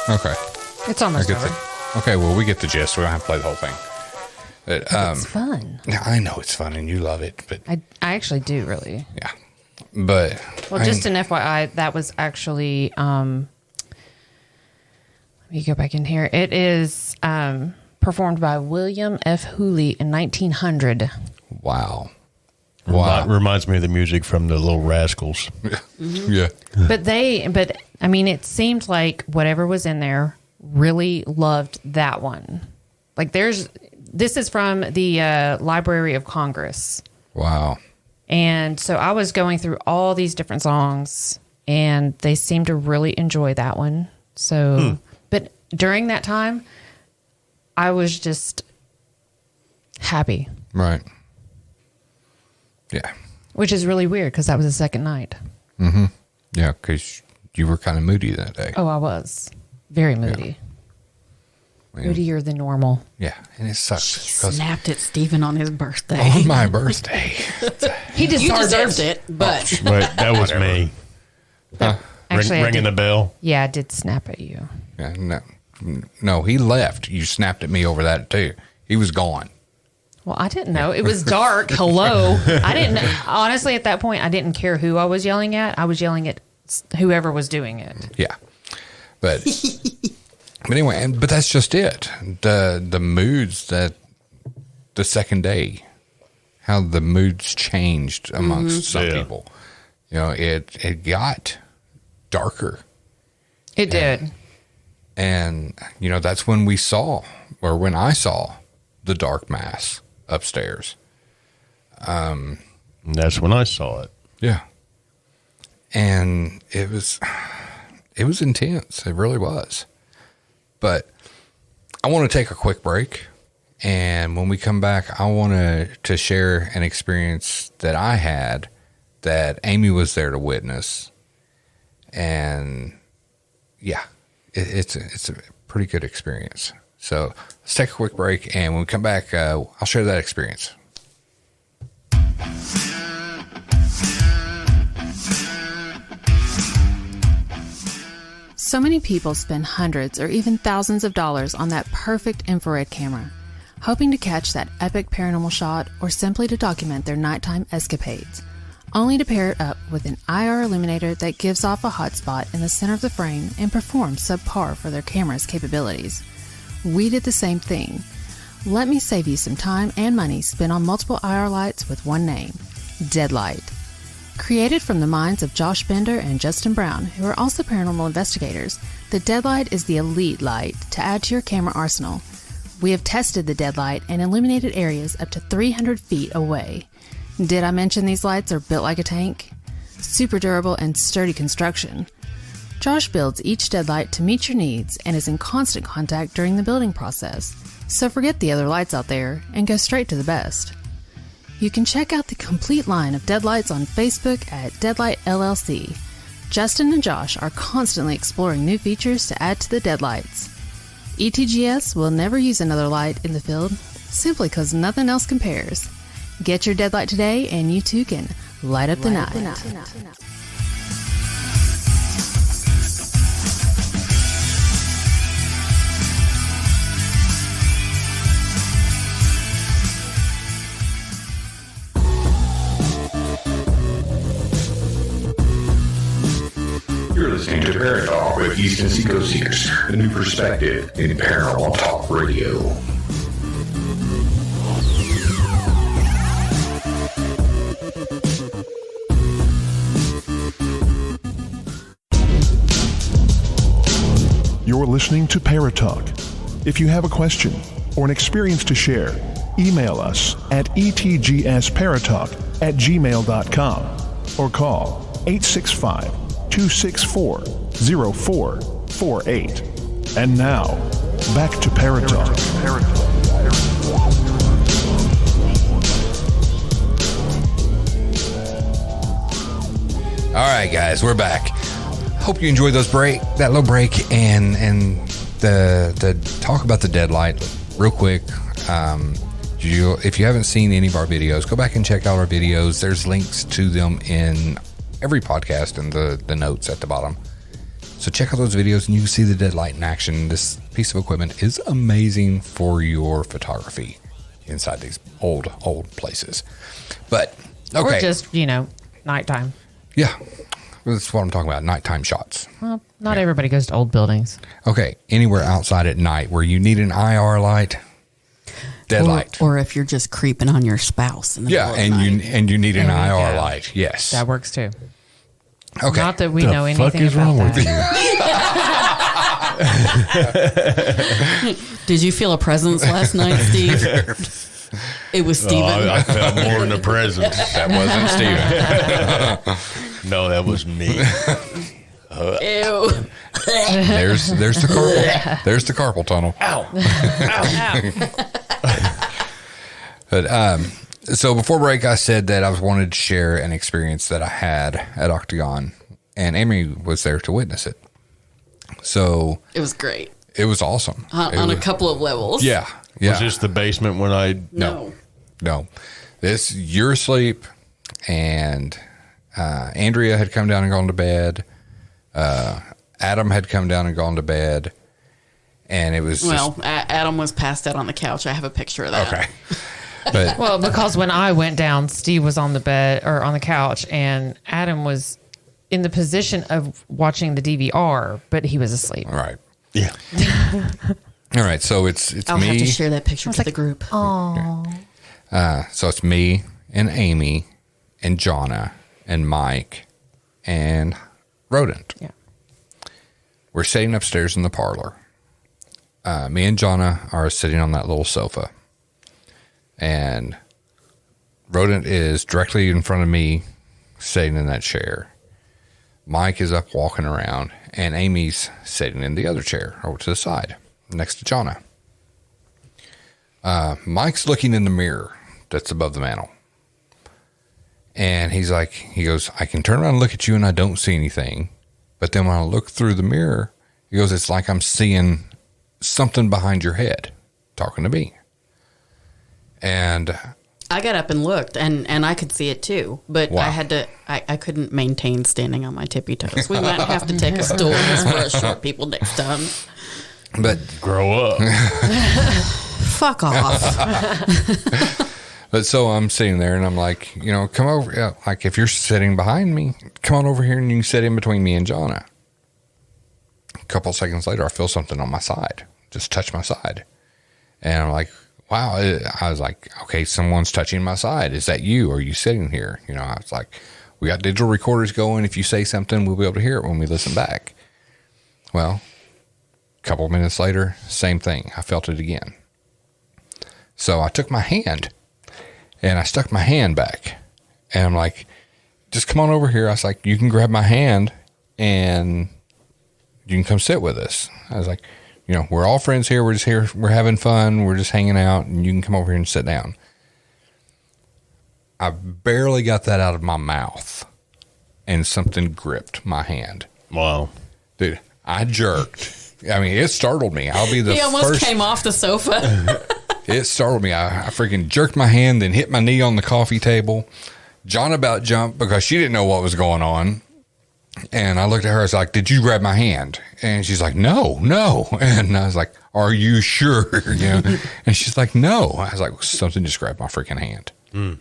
Okay. It's almost I get over. okay, well, we get the gist. We don't have to play the whole thing. But, It's fun. I know it's fun and you love it, but I actually do, really. yeah. But Well, just an FYI, that was actually, let me go back in here. It is performed by William F. Hooley in 1900. wow. Wow. Reminds me of the music from the Little Rascals. Yeah. But I mean, it seemed like whatever was in there really loved that one. Like this is from the Library of Congress. Wow. And so I was going through all these different songs and they seemed to really enjoy that one. So, but during that time, I was just happy, Right. Yeah. which is really weird because that was the second night. Yeah, because you were kind of moody that day. Oh, I was very moody. Moodier than normal. Yeah, and it sucks. She 'cause snapped at Stephen on his birthday. on my birthday. He You deserved it, but Right, that was me. Actually, I Ringing the did, bell. yeah, I did snap at you. Yeah, no, he left. You snapped at me over that too. He was gone. Well, I didn't know. It was dark. Hello. I didn't honestly at that point I didn't care who I was yelling at. I was yelling at whoever was doing it. Yeah, but anyway, but that's just it. The moods that the second day, how the moods changed amongst some Yeah. people. You know, it got darker. It did. And, you know, that's when when I saw the dark mass upstairs. And that's when I saw it. Yeah. And it was intense. It really was. But I want to take a quick break. And when we come back, I want to share an experience that I had that Amy was there to witness. And yeah, it's a pretty good experience. So let's take a quick break. And when we come back, I'll share that experience. So many people spend hundreds or even thousands of dollars on that perfect infrared camera, hoping to catch that epic paranormal shot or simply to document their nighttime escapades, only to pair it up with an IR illuminator that gives off a hotspot in the center of the frame and performs subpar for their camera's capabilities. We did the same thing. Let me save you some time and money spent on multiple IR lights with one name, Deadlight. Created from the minds of Josh Bender and Justin Brown, who are also paranormal investigators, the Deadlight is the elite light to add to your camera arsenal. We have tested the deadlight and illuminated areas up to 300 feet away. Did I mention these lights are built like a tank? Super durable and sturdy construction. Josh builds each deadlight to meet your needs and is in constant contact during the building process. So forget the other lights out there and go straight to the best. You can check out the complete line of deadlights on Facebook at Deadlight LLC. Justin and Josh are constantly exploring new features to add to the deadlights. ETGS will never use another light in the field simply because nothing else compares. Get your deadlight today and you too can light up the night. You're listening to Paratalk with East Tennessee Ghost Seekers, a new perspective in paranormal talk radio. You're listening to Paratalk. If you have a question or an experience to share, email us at etgsparatalk@gmail.com or call 865-264-0448. And now, back to Paratalk. All right, guys, we're back. Hope you enjoyed that little break, and the talk about the deadlight real quick. If you haven't seen any of our videos, go back and check out our videos. There's links to them in every podcast and the notes at the bottom. So check out those videos and you can see the deadlight in action. This piece of equipment is amazing for your photography inside these old places. But okay, or just nighttime. Yeah, that's what I'm talking about. Nighttime shots. Well, not everybody goes to old buildings. Okay, anywhere outside at night where you need an IR light. Deadlight. Or if you're just creeping on your spouse in the middle of the night. you need an IR light. Yes, that works too. Okay, not that we know anything is about wrong that. With you? Did you feel a presence last night, Steve? It was Steven. I felt more than a presence. That wasn't Steven. No, that was me. Ew. There's the carpal. There's the carpal tunnel. Ow. But so before break, I said that I wanted to share an experience that I had at Octagon, and Amy was there to witness it. So it was great. It was awesome On a couple of levels. Yeah. Was this the basement when I? No. This you're asleep, and Andrea had come down and gone to bed. Adam had come down and gone to bed, and it was Adam was passed out on the couch. I have a picture of that. Okay. But well, because when I went down, Steve was on the bed or on the couch, and Adam was in the position of watching the DVR, but he was asleep. All right. Yeah. All right. So it's I'll me. have to share that picture to the group. Oh. So it's me and Amy and Jonna and Mike and Rodent. Yeah. We're sitting upstairs in the parlor. Me and Jonna are sitting on that little sofa. And Rodent is directly in front of me, sitting in that chair. Mike is up walking around, and Amy's sitting in the other chair over to the side, next to Jonna. Mike's looking in the mirror that's above the mantel. And he goes, I can turn around and look at you and I don't see anything. But then when I look through the mirror, he goes, it's like I'm seeing something behind your head talking to me. And I got up and looked, and I could see it too, but wow. I couldn't maintain standing on my tippy toes. We might have to take a stool just for us short people next time. But grow up. Fuck off. But so I'm sitting there and I'm like, come over. Yeah, like if you're sitting behind me, come on over here and you can sit in between me and Jonna. A couple seconds later, I feel something on my side, just touch my side. And I'm like, wow. I was like, okay, someone's touching my side. Is that you? Are you sitting here? I was like, we got digital recorders going. If you say something, we'll be able to hear it when we listen back. Well, a couple of minutes later, same thing. I felt it again. So I took my hand and I stuck my hand back and I'm like, just come on over here. I was like, you can grab my hand and you can come sit with us. I was like, you know, we're all friends here. We're just here. We're having fun. We're just hanging out and you can come over here and sit down. I barely got that out of my mouth and something gripped my hand. Wow. Dude, I jerked. I mean, it startled me. I'll be the He almost first. came off the sofa. It startled me. I freaking jerked my hand, then hit my knee on the coffee table. John about jumped because she didn't know what was going on. And I looked at her. I was like, did you grab my hand? And she's like, no. And I was like, are you sure? You know? And she's like, no. I was like, something just grabbed my freaking hand. Mm.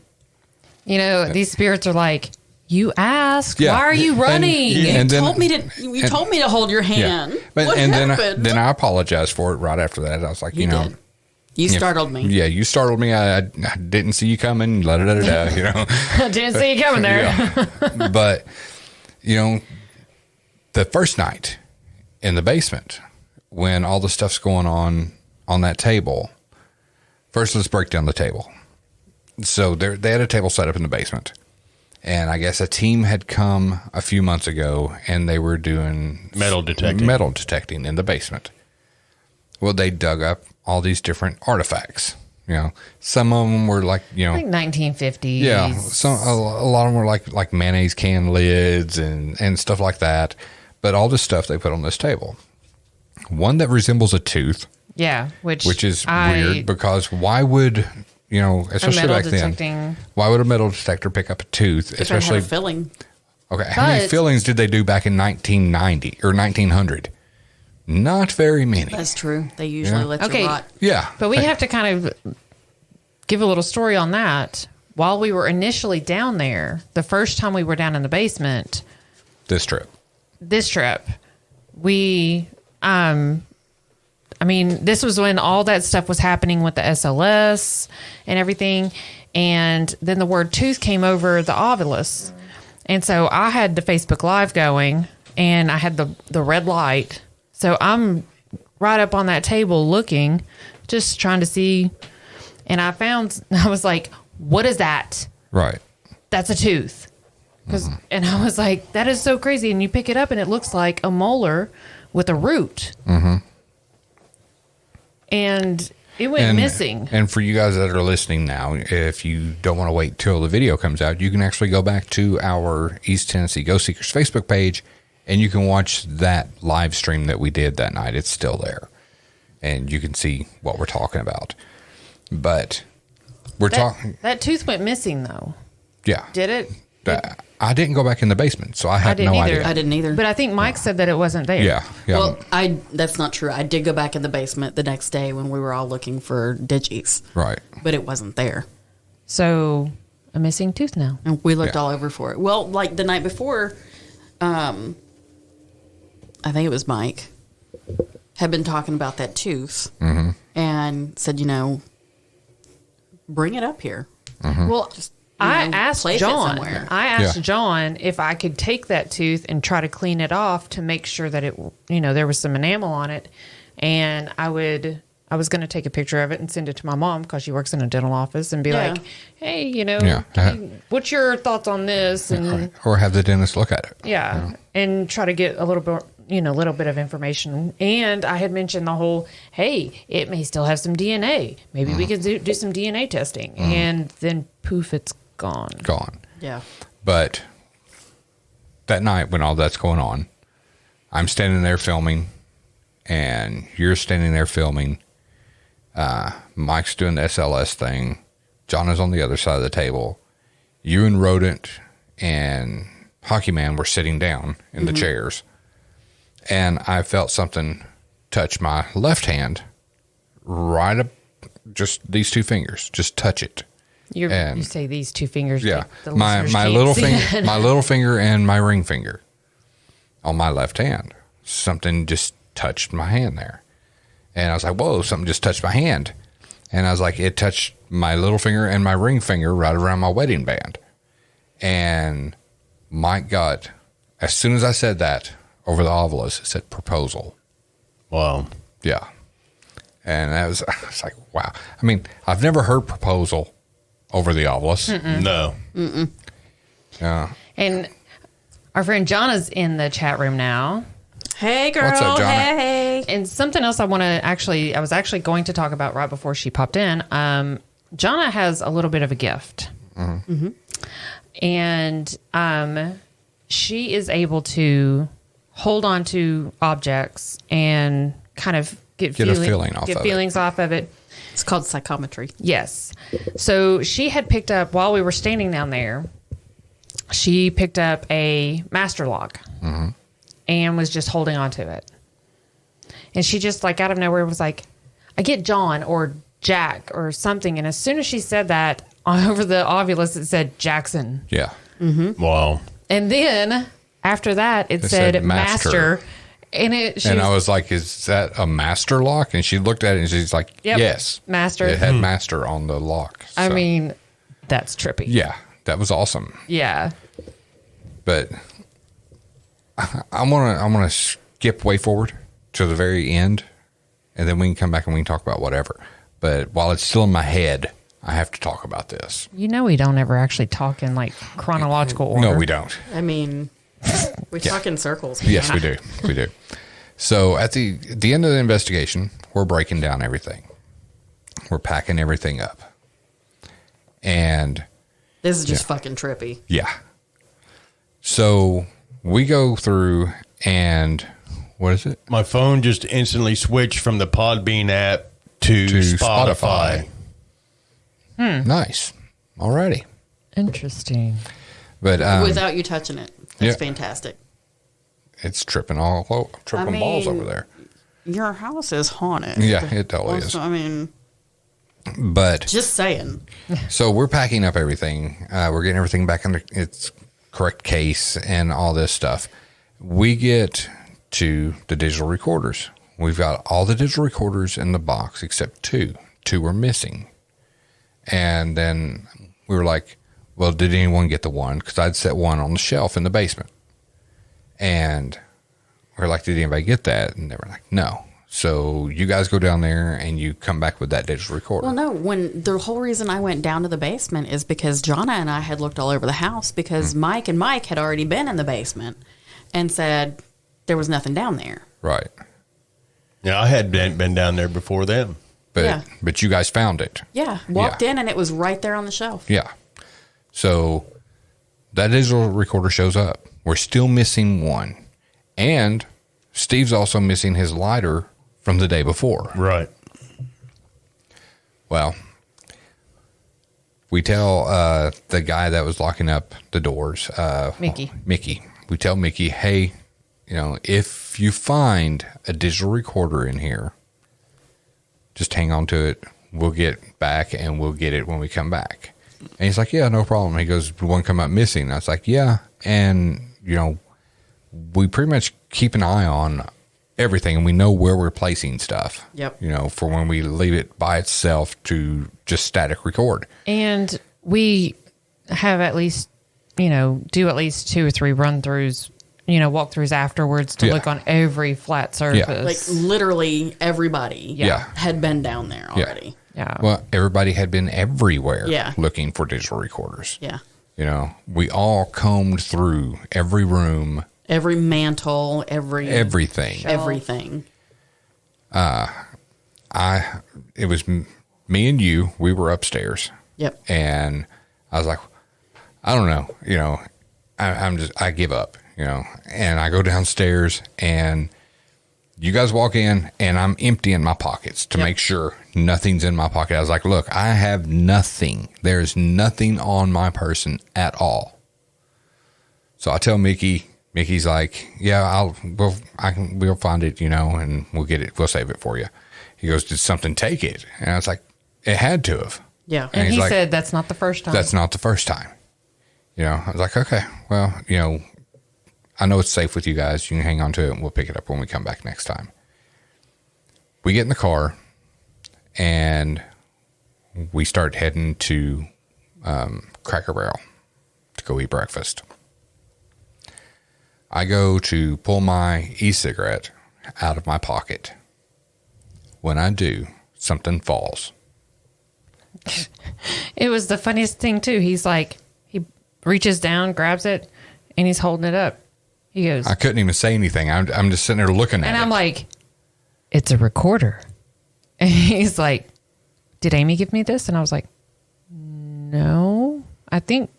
You know, these spirits are like, you asked, Yeah. why are you running? And then- You told me to hold your hand. But, What and happened? then I apologized for it right after that. I was like, you know. did. You startled me. Yeah, you startled me. I didn't see you coming. You know. I didn't see you coming there. Yeah. But, you know, the first night in the basement, when all the stuff's going on that table, first let's break down the table. So they had a table set up in the basement. And I guess a team had come a few months ago and they were doing Metal detecting in the basement. Well, they dug up all these different artifacts. You know, some of them were like, you know, Like 1950s. yeah, a lot of them were like mayonnaise can lids and stuff like that. But all this stuff they put on this table. One that resembles a tooth. Yeah, which is weird because why would, you know, especially back then, why would a metal detector pick up a tooth? If Especially it had a filling. Okay, how many fillings did they do back in 1990 or 1900? Not very many. That's true. They usually let you rot. Yeah. But we have to kind of give a little story on that. While we were initially down there, the first time we were down in the basement, This trip, we, I mean, this was when all that stuff was happening with the SLS and everything. And then the word tooth came over the Ovilus. And so I had the Facebook Live going and I had the red light. So I'm right up on that table looking, just trying to see. And I was like, what is that? Right. That's a tooth. And I was like, that is so crazy. And you pick it up and it looks like a molar with a root. Mm-hmm. And it went missing. And for you guys that are listening now, if you don't want to wait till the video comes out, you can actually go back to our East Tennessee Ghost Seekers Facebook page and you can watch that live stream that we did that night. It's still there. And you can see what we're talking about. But we're talking. That tooth went missing, though. Yeah. Did it? I didn't go back in the basement, so I had no idea. I didn't either. But I think Mike said that it wasn't there. Yeah. Well, that's not true. I did go back in the basement the next day when we were all looking for digis. Right. But it wasn't there. So, a missing tooth now. And we looked all over for it. Well, like the night before, I think it was Mike, had been talking about that tooth and said, you know, bring it up here. Well, I asked place it John. somewhere. I asked John if I could take that tooth and try to clean it off to make sure that it, you know, there was some enamel on it, and I was going to take a picture of it and send it to my mom because she works in a dental office and be like, hey, you know, what's your thoughts on this? And or have the dentist look at it. Yeah, and try to get a little bit of information. And I had mentioned the whole, hey, it may still have some DNA. Maybe we could do some DNA testing. And then poof, it's gone. Yeah. But that night when all that's going on, I'm standing there filming and you're standing there filming. Mike's doing the SLS thing. John is on the other side of the table. You and Rodent and Hockeyman were sitting down in the chairs. And I felt something touch my left hand right up, just these two fingers, just touch it. You say these two fingers. Yeah. Like the my listeners can't little see finger, it. my little finger and my ring finger on my left hand. Something just touched my hand there. And I was like, whoa, something just touched my hand. And I was like, it touched my little finger and my ring finger right around my wedding band. And Mike got, as soon as I said that, over the Ovilus, it said proposal. Wow. Yeah. And I was like, wow. I mean, I've never heard proposal over the obelisk. No. Yeah. And our friend Jonna's in the chat room now. Hey, girl. What's up, Jonna? Hey. And something else I was actually going to talk about right before she popped in. Jonna has a little bit of a gift. And she is able to hold on to objects and kind of get feelings off of it. It's called psychometry. Yes. So she had picked up, while we were standing down there, she picked up a master lock and was just holding on to it. And she just, like, out of nowhere was like, I get John or Jack or something. And as soon as she said that, over the obelisk, it said Jackson. Yeah. Wow. And then after that, it said Master. And I was like, is that a master lock? And she looked at it and she's like, Yep. yes. Master. It had master on the lock. I So, mean, that's trippy. yeah, that was awesome. Yeah. But I want to skip way forward to the very end, and then we can come back and we can talk about whatever. But while it's still in my head, I have to talk about this. You know, we don't ever actually talk in like chronological order. No, we don't. I mean, we talk in circles. Yes, we do. We do. So at the end of the investigation, we're breaking down everything. We're packing everything up. And This is just fucking trippy. yeah. So we go through and what is it? My phone just instantly switched from the Podbean app to Spotify. Nice. Alrighty. Interesting. But Without you touching it. That's fantastic. It's tripping balls over there. Your house is haunted. Yeah, it totally is. I mean, But just saying. so we're packing up everything. We're getting everything back in its correct case and all this stuff. We get to the digital recorders. We've got all the digital recorders in the box except two. Two were missing. And then we were like, well, did anyone get the one? Because I'd set one on the shelf in the basement. And we're like, did anybody get that? And they were like, no. So you guys go down there and you come back with that digital recorder. Well, no, when the whole reason I went down to the basement is because Jonna and I had looked all over the house because Mike had already been in the basement and said there was nothing down there. Right. Yeah, I had been down there before them. But you guys found it. Yeah. Walked in and it was right there on the shelf. Yeah. So that digital recorder shows up. We're still missing one. And Steve's also missing his lighter from the day before. Right. Well, we tell the guy that was locking up the doors, Mickey. We tell Mickey, hey, if you find a digital recorder in here, just hang on to it. We'll get back and we'll get it when we come back. And he's like, yeah, no problem. He goes, one come up missing. I was like, yeah. And, we pretty much keep an eye on everything and we know where we're placing stuff. Yep. For when we leave it by itself to just static record. And we have at least, do at least 2 or 3 run-throughs, walkthroughs afterwards to look on every flat surface. Yeah. Like literally everybody had been down there already. Yeah. Well, everybody had been everywhere Yeah. looking for digital recorders. Yeah. We all combed through every room. Every mantle, everything. Everything. It was me and you. We were upstairs. Yep. And I was like, I don't know. I give up. And I go downstairs and you guys walk in and I'm emptying my pockets to make sure nothing's in my pocket. I was like, look, I have nothing. There's nothing on my person at all. So I tell Mickey. Mickey's like, yeah, we'll find it, and we'll get it. We'll save it for you. He goes, did something take it? And I was like, it had to have. Yeah. And he like, said, that's not the first time. That's not the first time. I was like, okay, well, I know it's safe with you guys. You can hang on to it and we'll pick it up when we come back next time. We get in the car and we start heading to Cracker Barrel to go eat breakfast. I go to pull my e-cigarette out of my pocket. when I do, something falls. It was the funniest thing too. He's like, he reaches down, grabs it, and he's holding it up. He goes, I couldn't even say anything. I'm just sitting there looking at it. and I'm like, it's a recorder. And he's like, did Amy give me this? And I was like, no, I think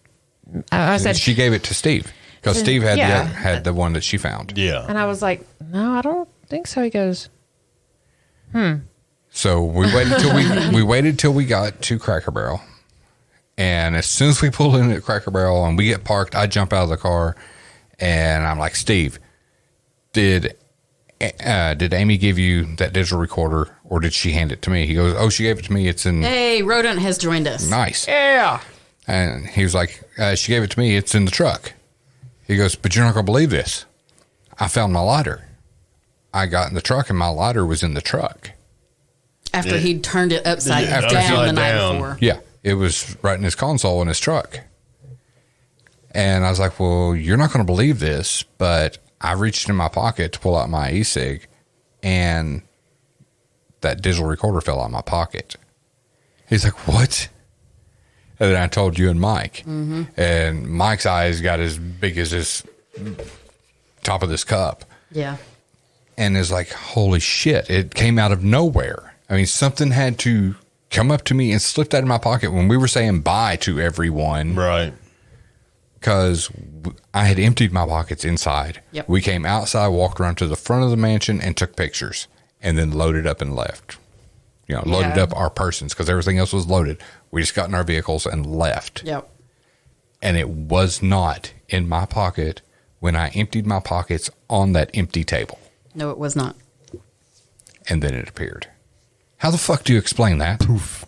I said she gave it to Steve because Steve had yeah. had the one that she found. Yeah. And I was like, no, I don't think so. He goes, So we waited till we got to Cracker Barrel, and as soon as we pull in at Cracker Barrel and we get parked, I jump out of the car, and I'm like, Steve, did Amy give you that digital recorder, or did she hand it to me? He goes, oh, she gave it to me. It's in. Hey, Rodent has joined us. Nice. yeah. And he was like, she gave it to me. It's in the truck. He goes, but you're not going to believe this. I found my lighter. I got in the truck and my lighter was in the truck. After he'd turned it upside Yeah, down upside the night down. before. Yeah, it was right in his console in his truck. And I was like, well, you're not going to believe this, but I reached in my pocket to pull out my e-cig, and that digital recorder fell out of my pocket. He's like, what? And then I told you and Mike. Mm-hmm. And Mike's eyes got as big as this top of this cup. Yeah. And is like, holy shit, it came out of nowhere. I mean, something had to come up to me and slip that in my pocket when we were saying bye to everyone. Right. Because I had emptied my pockets inside. Yep. We came outside, walked around to the front of the mansion and took pictures, and then loaded up and left. You know, loaded up our persons because everything else was loaded. We just got in our vehicles and left. Yep. And it was not in my pocket when I emptied my pockets on that empty table. No, it was not. And then it appeared. How the fuck do you explain that? Poof.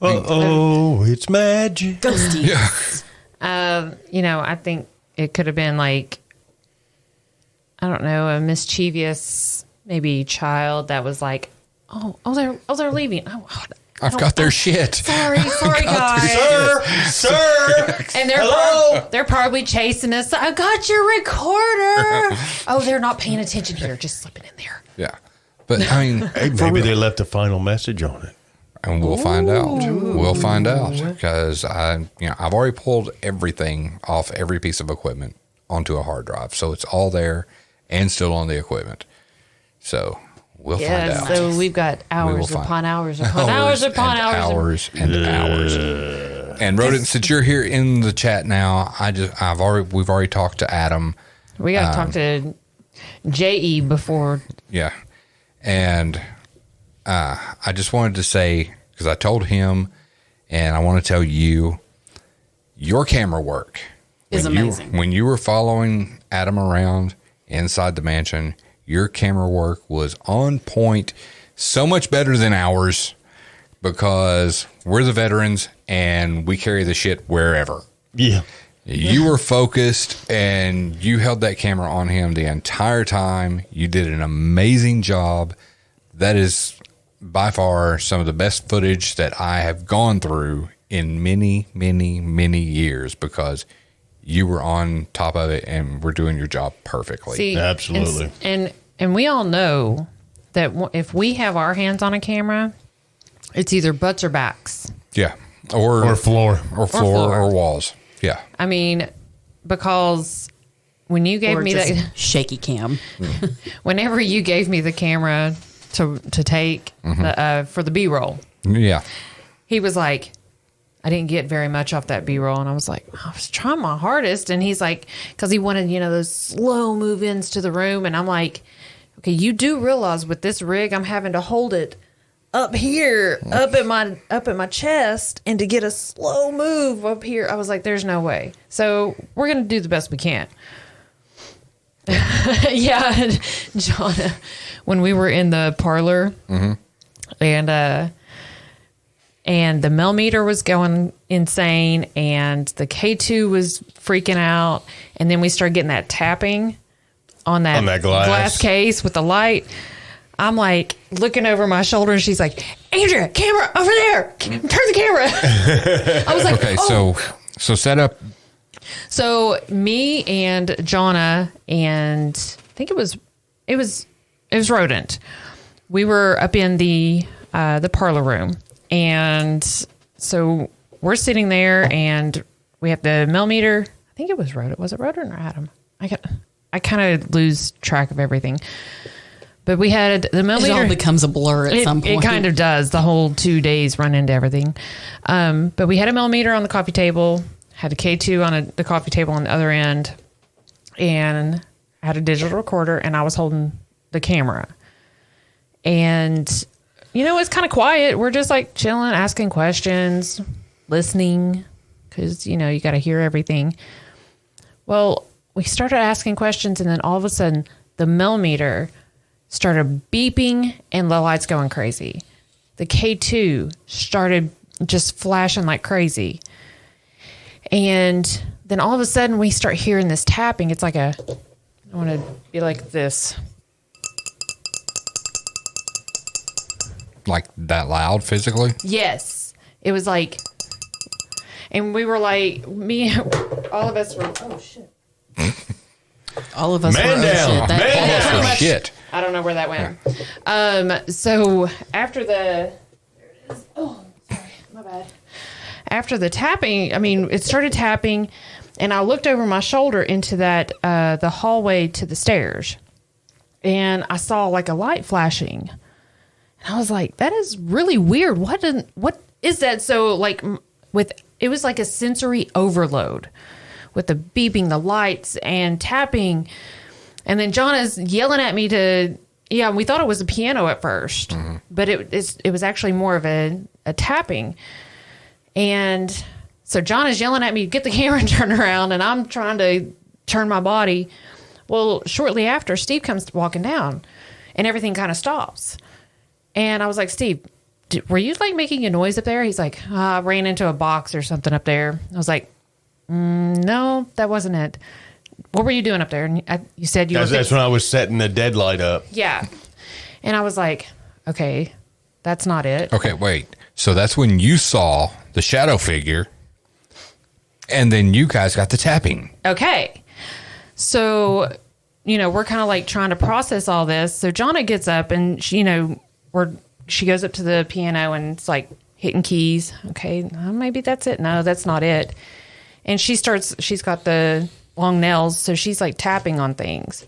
Uh-oh, it's magic. Ghosty. Yeah. You know, I think it could have been like, I don't know, a mischievous maybe child that was like, they're leaving. I've got their shit. Sorry, guys. Sir. And they're probably chasing us. I got your recorder. They're not paying attention here. Just slip it in there. Yeah. But I mean, Hey, maybe they left a final message on it. and we'll find out. We'll find out because I've already pulled everything off every piece of equipment onto a hard drive, so it's all there and still on the equipment. So we'll find out. So we've got hours upon hours upon hours upon hours and hours. And Rodent, since you're here in the chat now, we've already talked to Adam. We got to talk to J.E. before. Yeah. And I just wanted to say, because I told him, and I want to tell you, your camera work is amazing. When you were following Adam around inside the mansion, your camera work was on point, so much better than ours, because we're the veterans and we carry the shit wherever. Yeah. You were focused and you held that camera on him the entire time. You did an amazing job. That is by far some of the best footage that I have gone through in many, many, many years, because you were on top of it and were doing your job perfectly. See, absolutely. And we all know that if we have our hands on a camera, it's either butts or backs. Yeah. Or floor. Or floor or walls. Yeah. I mean, because when you gave me that shaky cam, whenever you gave me the camera to take for the B-roll, yeah, he was like, I didn't get very much off that B-roll, and I was like, I was trying my hardest, and he's like, because he wanted those slow move-ins to the room, and I'm like, okay, you do realize with this rig, I'm having to hold it up here, up at my chest, and to get a slow move up here, I was like, there's no way. So we're gonna do the best we can. Yeah, John, when we were in the parlor, and the millimeter was going insane, and the K2 was freaking out, and then we started getting that tapping on that glass case with the light. I'm like looking over my shoulder, and she's like, Andrea, camera over there. Turn the camera. I was like, okay, so set up. So me and Jonna, and I think it was Rodent, we were up in the parlor room, and so we're sitting there, and we have the millimeter. I think it was Rhoda. Was it Rhoda or Adam? I kind of lose track of everything. But we had the millimeter. It all becomes a blur at some point. It kind of does. The whole 2 days run into everything. But we had a millimeter on the coffee table, had a K2 on the coffee table on the other end, and had a digital recorder, and I was holding the camera. And, it's kind of quiet. We're just like chilling, asking questions, listening, because, you got to hear everything. Well, we started asking questions, and then all of a sudden, the millimeter started beeping and the lights going crazy. The K2 started just flashing like crazy. And then all of a sudden, we start hearing this tapping. It's like I want to be like this. Like that loud physically? Yes. It was like, and we were like, all of us were, oh shit. All of us Man were, down. oh shit. Shit. I don't know where that went. So after there it is. Oh, sorry. My bad. After the tapping, it started tapping, and I looked over my shoulder into that, the hallway to the stairs, and I saw like a light flashing. And I was like, that is really weird. What is that? So like it was like a sensory overload with the beeping, the lights and tapping. And then John is yelling at me we thought it was a piano at first, but it was actually more of a tapping. And so John is yelling at me, get the camera and turn around, and I'm trying to turn my body. Well, shortly after, Steve comes walking down, and everything kind of stops. And I was like, Steve, were you like making a noise up there? He's like, I ran into a box or something up there. I was like, no, that wasn't it. What were you doing up there? And you said that's when I was setting the deadlight up. Yeah. And I was like, okay, that's not it. Okay, wait. So that's when you saw the shadow figure, and then you guys got the tapping. Okay. So, we're kind of like trying to process all this. So Jonna gets up, and she goes up to the piano, and it's like hitting keys. Okay, maybe that's it. No, that's not it. And she's got the long nails, so she's like tapping on things.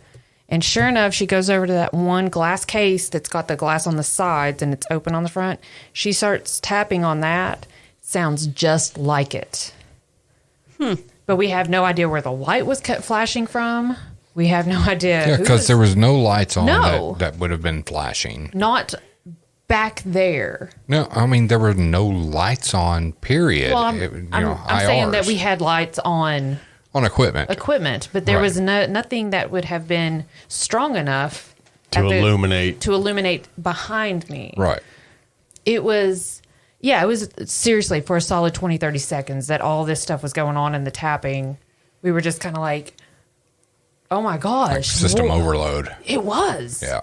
And sure enough, she goes over to that one glass case that's got the glass on the sides and it's open on the front. She starts tapping on that. Sounds just like it. But we have no idea where the light was flashing from. We have no idea. Yeah, because there was no lights on No. that would have been flashing. Not back there. No, there were no lights on, period. Well, I'm saying that we had lights on equipment, but there was nothing that would have been strong enough to illuminate behind me. Right. It was seriously for a solid 20, 30 seconds that all this stuff was going on in the tapping. We were just kind of like, oh my gosh. Like system overload. It was. Yeah.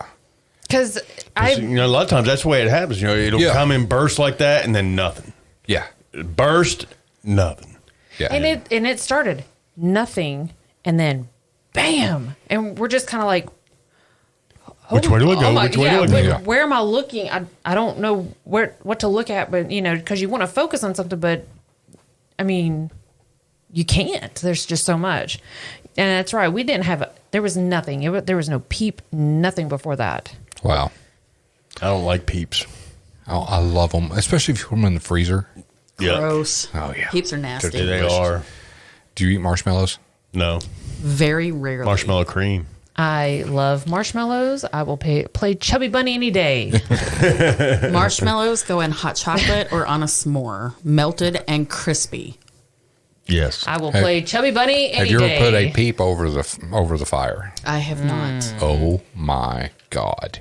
Because a lot of times that's the way it happens. It'll come in bursts like that and then nothing. Yeah. Burst, nothing. Yeah. And it started nothing, and then bam, and we're just kind of like, which way do I go? Where am I looking? I don't know what to look at, but because you want to focus on something, but you can't. There's just so much, and that's right. We didn't have there was nothing. There was no peep, nothing before that. Wow. I don't like peeps. Oh, I love them, especially if you put them in the freezer. Gross. Oh yeah, peeps are nasty. They are. Do you eat marshmallows? No. Very rarely. Marshmallow cream. I love marshmallows. I will play Chubby Bunny any day. Marshmallows go in hot chocolate or on a s'more, melted and crispy. Yes. I will play Chubby Bunny any day. Have you ever put a peep over the fire? I have not. Oh my God.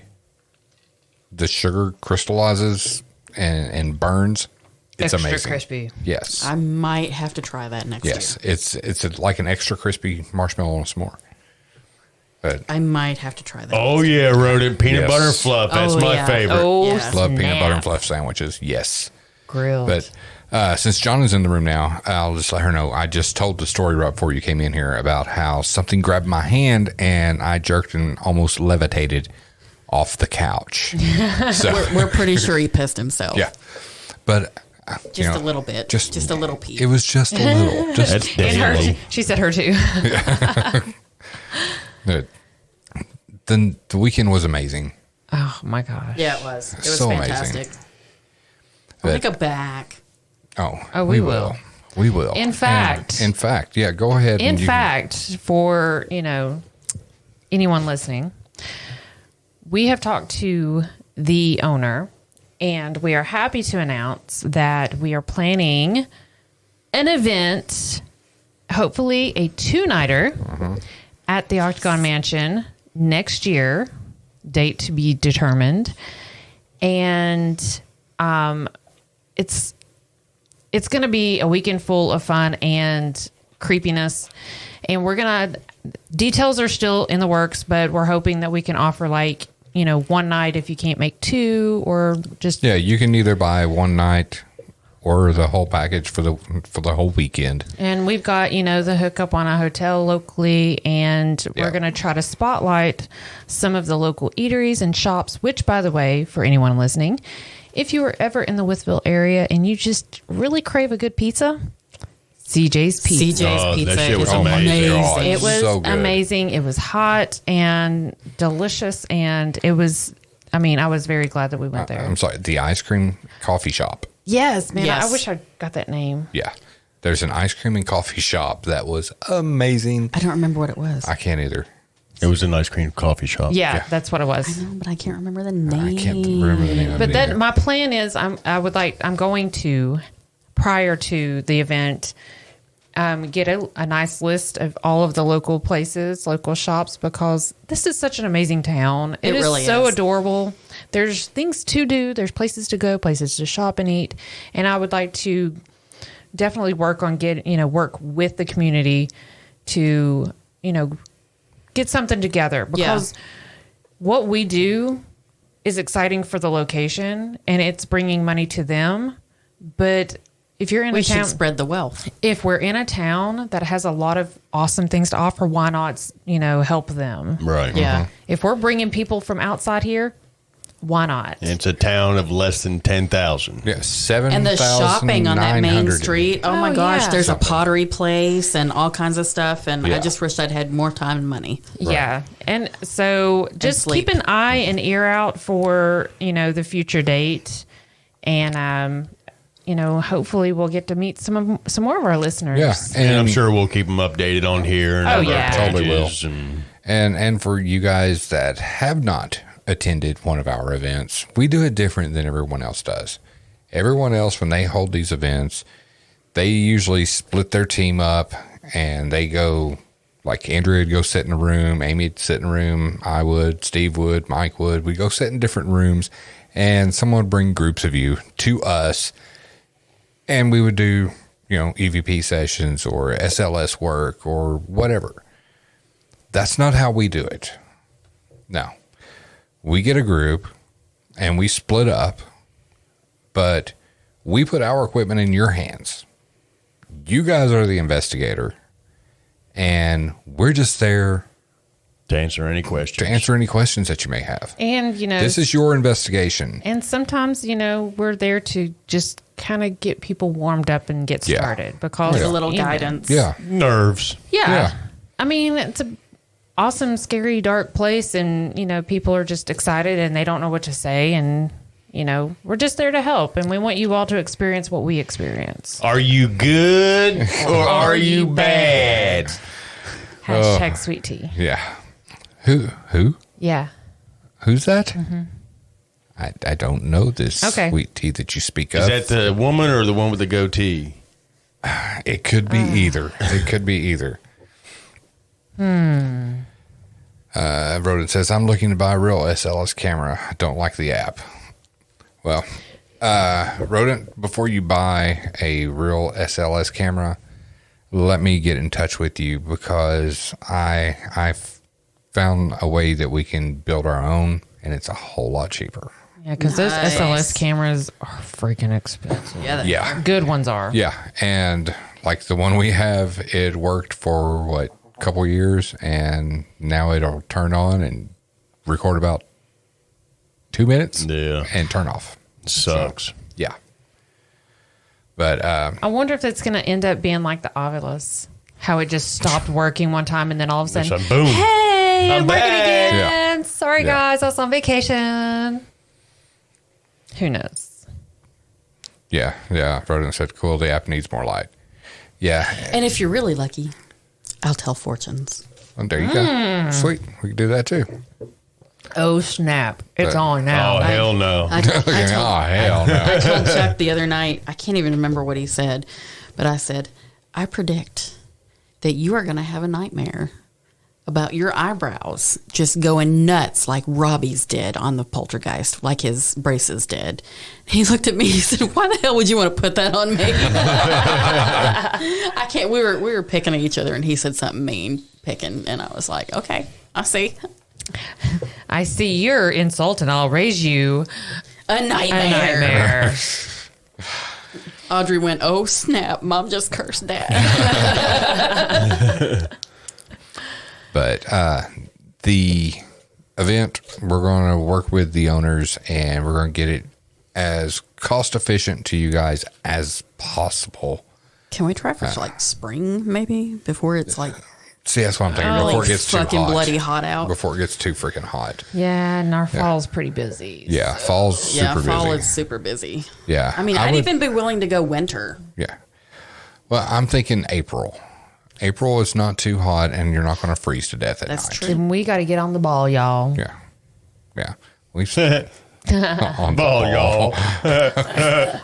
The sugar crystallizes and burns. It's extra amazing. Crispy. Yes. I might have to try that next year. Yes, it's like an extra crispy marshmallow on a s'more. But I might have to try that. Oh yeah, rodent peanut butter and fluff. That's my favorite. Oh, Yes. love peanut butter and fluff sandwiches. Yes. Grilled. But since John is in the room now, I'll just let her know. I just told the story right before you came in here about how something grabbed my hand and I jerked and almost levitated off the couch. So We're pretty sure he pissed himself. yeah, but Just a little bit. Just a little pee. It was just a little. Just That's And her, daily. she said her too. then the weekend was amazing. Oh my gosh. Yeah, it was. It was So fantastic. amazing. I want But- to go back. Oh, we will. We will. In fact- in fact, yeah. Go ahead. In and you can- fact, for anyone listening, we have talked to the owner, and we are happy to announce that we are planning an event, hopefully a 2-nighter at the Octagon Mansion next year, date to be determined. And it's going to be a weekend full of fun and creepiness. And details are still in the works, but we're hoping that we can offer one night if you can't make 2, or just Yeah, you can either buy one night or the whole package for the whole weekend. And we've got, the hookup on a hotel locally, and we're going to try to spotlight some of the local eateries and shops, which, by the way, for anyone listening, if you were ever in the Withville area and you just really crave a good pizza, CJ's Pizza. Oh, CJ's that Pizza shit was is amazing. amazing. It was So good. amazing. It was hot and delicious, and it was, I was very glad that we went there. I'm sorry, the ice cream coffee shop. Yes, man. Yes. I wish I got that name. Yeah. There's an ice cream and coffee shop that was amazing. I don't remember what it was. I can't either. It was an ice cream coffee shop. Yeah, that's what it was. No, but I can't remember the name. I can't remember the name of But it then either. my plan is I'm going to, prior to the event, get a nice list of all of the local places, local shops, because this is such an amazing town. It is really so is. adorable. There's things to do. There's places to go, places to shop and eat. And I would like to definitely work on work with the community to, get something together, because what we do is exciting for the location and it's bringing money to them. But if you're in We a town, should spread the wealth. if we're in a town that has a lot of awesome things to offer, why not, help them? Right. Yeah. If we're bringing people from outside here, why not? It's a town of less than 10,000. Yeah, 7,900. And the shopping on that main street. Oh, my Oh, gosh. yeah. There's a Something. pottery place and all kinds of stuff. And Yeah. I just wish I'd had more time and money. Yeah. And so just sleep. keep an eye and ear out for, the future date. And, hopefully we'll get to meet some more of our listeners. Yeah, And I'm sure we'll keep them updated on here. And Oh, on our yeah. Totally will. pages and- And for you guys that have not attended one of our events, we do it different than everyone else does. Everyone else, when they hold these events, they usually split their team up and they go, like Andrew would go sit in a room, Amy would sit in a room, I would, Steve would, Mike would. We go sit in different rooms, and someone would bring groups of you to us, and we would do, EVP sessions or SLS work or whatever. That's not how we do it. No. We get a group and we split up, but we put our equipment in your hands. You guys are the investigator, and we're just there to answer any questions. to answer any questions that you may have. And, This is your investigation. and sometimes, we're there to just kind of get people warmed up and get Yeah. started, because Like a little guidance. Yeah. Nerves. Yeah. I mean, it's a awesome, scary, dark place, and people are just excited and they don't know what to say, and we're just there to help, and we want you all to experience what we experience. Are you good or are you bad? Hashtag sweet tea. Yeah. Who? Yeah. Who's that? I don't know this Okay. sweet tea that you speak Is of. that the woman or the one with the goatee? It could be either. It could be either. Rodent says, I'm looking to buy a real SLS camera. I don't like the app. Well, Rodent, before you buy a real SLS camera, let me get in touch with you, because I found a way that we can build our own, and it's a whole lot cheaper. Yeah, because those Nice. SLS cameras are freaking expensive. Yeah. Yeah. Good ones are. Yeah. And like the one we have, it worked for a couple years, and now it'll turn on and record about 2 minutes. Yeah. And turn off. Sucks. So, yeah. But I wonder if it's going to end up being like the Ovilus, how it just stopped working one time and then all of a sudden, It's a boom. hey, I'm working back. again. Yeah. Sorry, Yeah. guys, I was on vacation. Who knows? yeah. Roden said, cool, the app needs more light. Yeah. And if you're really lucky, I'll tell fortunes. Well, there you go. Sweet. We can do that too. Oh, snap. It's But- on now. Oh, hell no. I told Oh, hell no. I told Chuck the other night, I can't even remember what he said, but I said, I predict that you are going to have a nightmare about your eyebrows just going nuts like Robbie's did on the Poltergeist, like his braces did. He looked at me, he said, why the hell would you want to put that on me? I can't, we were picking at each other and he said something mean, picking, and I was like, okay, I see. I see you're insulting. I'll raise you A nightmare. a nightmare. Audrey went, oh snap, Mom just cursed Dad. But the event, we're going to work with the owners and we're going to get it as cost efficient to you guys as possible. Can we try for like spring maybe before it's like See, that's what I'm thinking. Before it gets too fucking hot. bloody hot out? Before it gets too freaking hot. Yeah, and our fall's pretty busy. Yeah, fall's super fall busy. is super busy. Yeah. I mean, I'd even be willing to go winter. Yeah. Well, I'm thinking April. April is not too hot, and you're not going to freeze to death at That's night. true. And we got to get on the ball, y'all. Yeah. Yeah. We've on the Ball, y'all.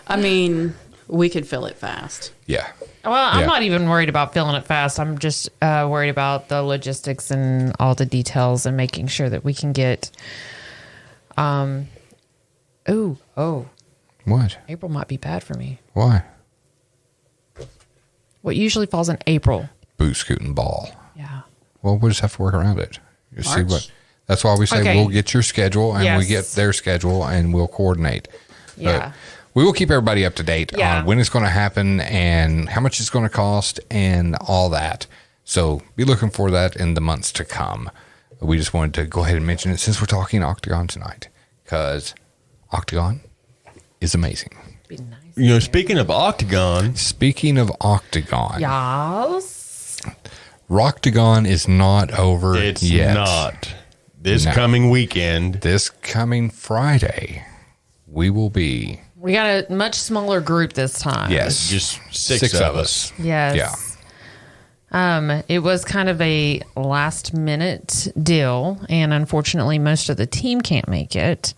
I mean, we could fill it fast. Yeah. Well, I'm Yeah. not even worried about filling it fast. I'm just worried about the logistics and all the details and making sure that we can get. Oh, What? April might be bad for me. Why? What usually falls in April? Boot scooting ball. Yeah. Well, we'll just have to work around it. You see March? what? That's why we say Okay. we'll get your schedule and we Yes. get their schedule and we'll coordinate. Yeah. But we will keep everybody up to date Yeah. on when it's going to happen and how much it's going to cost and all that. So be looking for that in the months to come. We just wanted to go ahead and mention it since we're talking Octagon tonight, because Octagon is amazing. Be nice. You know, speaking of Octagon, Speaking of Octagon, Yes. Rocktagon is not over it's yet. not. This No. coming weekend, This coming Friday, we will be We got a much smaller group this time. yes, just six of us. Yes. Yeah. It was kind of a last minute deal, and unfortunately, most of the team can't make it.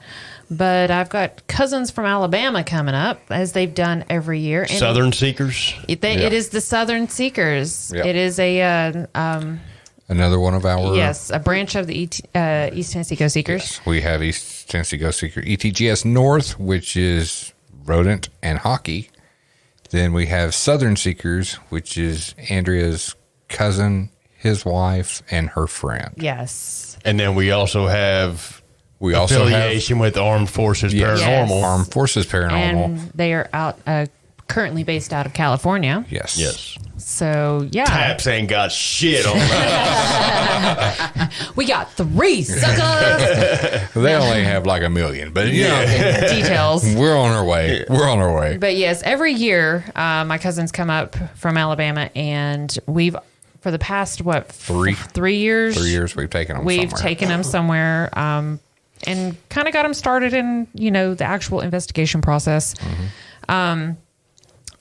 But I've got cousins from Alabama coming up, as they've done every year. And Southern Seekers. It is the Southern Seekers. Yep. It is a Another one of our yes, a branch of the East Tennessee Go Seekers. Yes, we have East Tennessee Go Seeker ETGS North, which is rodent and hockey. Then we have Southern Seekers, which is Andrea's cousin, his wife, and her friend. Yes. And then we also have We also have affiliation with Armed Forces Paranormal. Yes. Armed Forces Paranormal. And they are out currently based out of California. Yes. Yes. So yeah, Taps ain't got shit on that. we got 3 suckers. They only have like 1 million, but you know, Details. we're on our way. We're on our way. But yes, every year my cousins come up from Alabama, and we've for the past 3 years. 3 years we've taken them We've somewhere. taken them somewhere, and kind of got them started in the actual investigation process. Mm-hmm.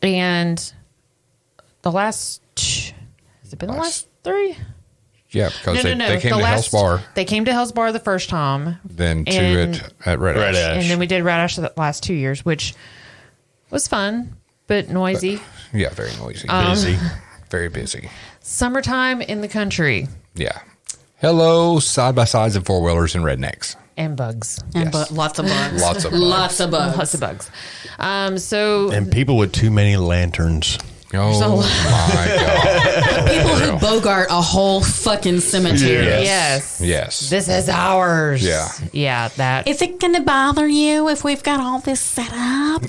And the last has it been the last 3? Yeah, because No. they came to Hell's Bar, They came to Hell's Bar the first time. then 2 And- at Red Red Ash. Ash. And then we did Red Ash the last 2 years, which was fun, but noisy. Yeah, very noisy. Busy. Very busy. Summertime in the country Yeah. Hello, side-by-sides and four-wheelers and rednecks. and bugs. And Yes. lots of bugs. Lots of bugs. Lots of bugs. Lots of bugs. So And people with too many lanterns. Oh, my God. People who bogart a whole fucking cemetery. Yes. yes. Yes. This is ours. Yeah. Yeah, that. Is it going to bother you if we've got all this set up?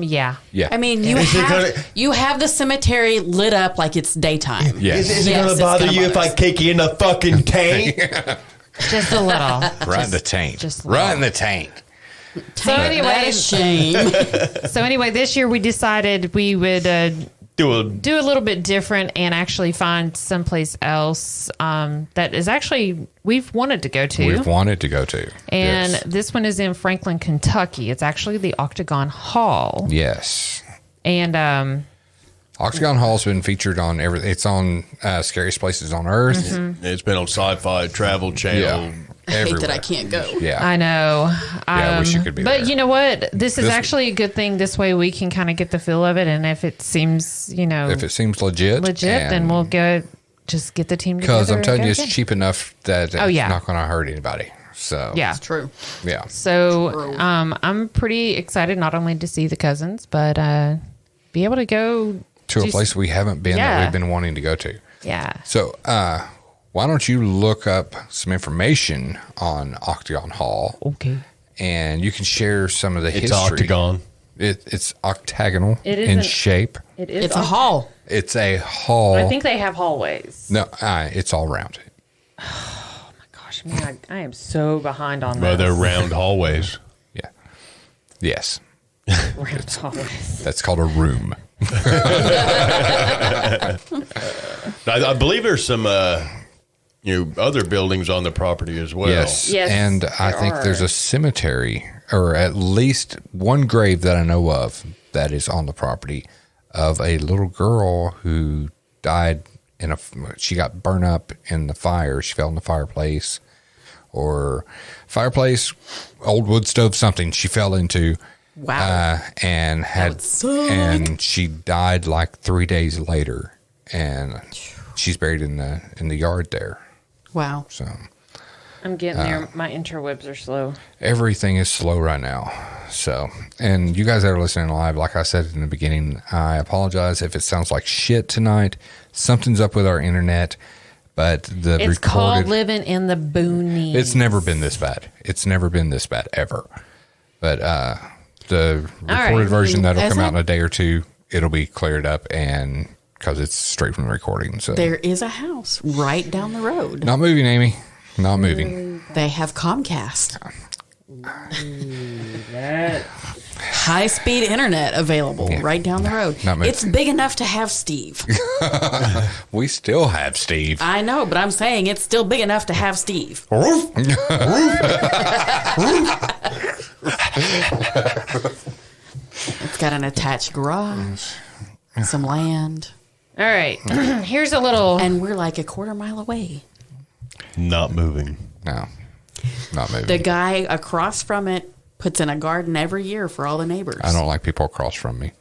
Yeah. Yeah. I mean, you Is it have, gonna- you have the cemetery lit up like it's daytime. Yes. Is it Yes, going it's to bother gonna you if bother I us. kick you in the fucking tank? Just a little. Right in the taint. Just right in the taint. So anyway, shame. So anyway, this year we decided we would do a little bit different and actually find someplace else that is actually we've wanted to go to. We've wanted to go to. And yes. This one is in Franklin, Kentucky. It's actually the Octagon Hall. Yes. And Octagon Hall's been featured on everything. It's on Scariest Places on Earth. Mm-hmm. It's been on Sci-Fi, Travel Channel. Yeah. I hate that I can't go. Yeah. I know. I wish you could be but there. you know what? This is actually a good thing. This way we can kind of get the feel of it. And if it seems, if it seems legit, then we'll go just get the team together. Because I'm telling you, and go it's cheap enough that it's not going to hurt anybody. So yeah, It's true. Yeah. So I'm pretty excited not only to see the cousins, but be able to go to a place we haven't been that we've been wanting to go to. Yeah. So why don't you look up some information on Octagon Hall? Okay. And you can share some of the history. It's octagon. It's octagonal It in isn't- shape. It is. It's a hall. It's a hall. I think they have hallways. No, it's all round. Gosh, man, I am so behind on Well, this. they're round hallways. Yeah. Yes. Round hallways. That's called a room. I believe there's some other buildings on the property as well. Yes. Yes, And I there think are. there's a cemetery, or at least one grave that I know of that is on the property of a little girl who died she got burned up in the fire. She fell in the fireplace, old wood stove, something she fell into. Wow. And she died like 3 days later, and she's buried in the yard there. Wow. So I'm getting there. My interwebs are slow. everything is slow right now. So, and you guys that are listening live, like I said in the beginning, I apologize if it sounds like shit tonight. Something's up with our internet, but It's called living in the boonies. It's never been this bad. It's never been this bad ever. But the recorded version that'll come out in a day or two, it'll be cleared up, and because it's straight from the recording. So There is a house right down the road. not moving, Amy. Not moving. They have Comcast. High-speed internet available right down the road. Not moving. It's big enough to have Steve. We still have Steve. I know, but I'm saying it's still big enough to have Steve. It's got an attached garage, some land, All right. Here's a little. and we're like a quarter mile away. Not moving. No, not moving. The guy across from it puts in a garden every year for all the neighbors. I don't like people across from me.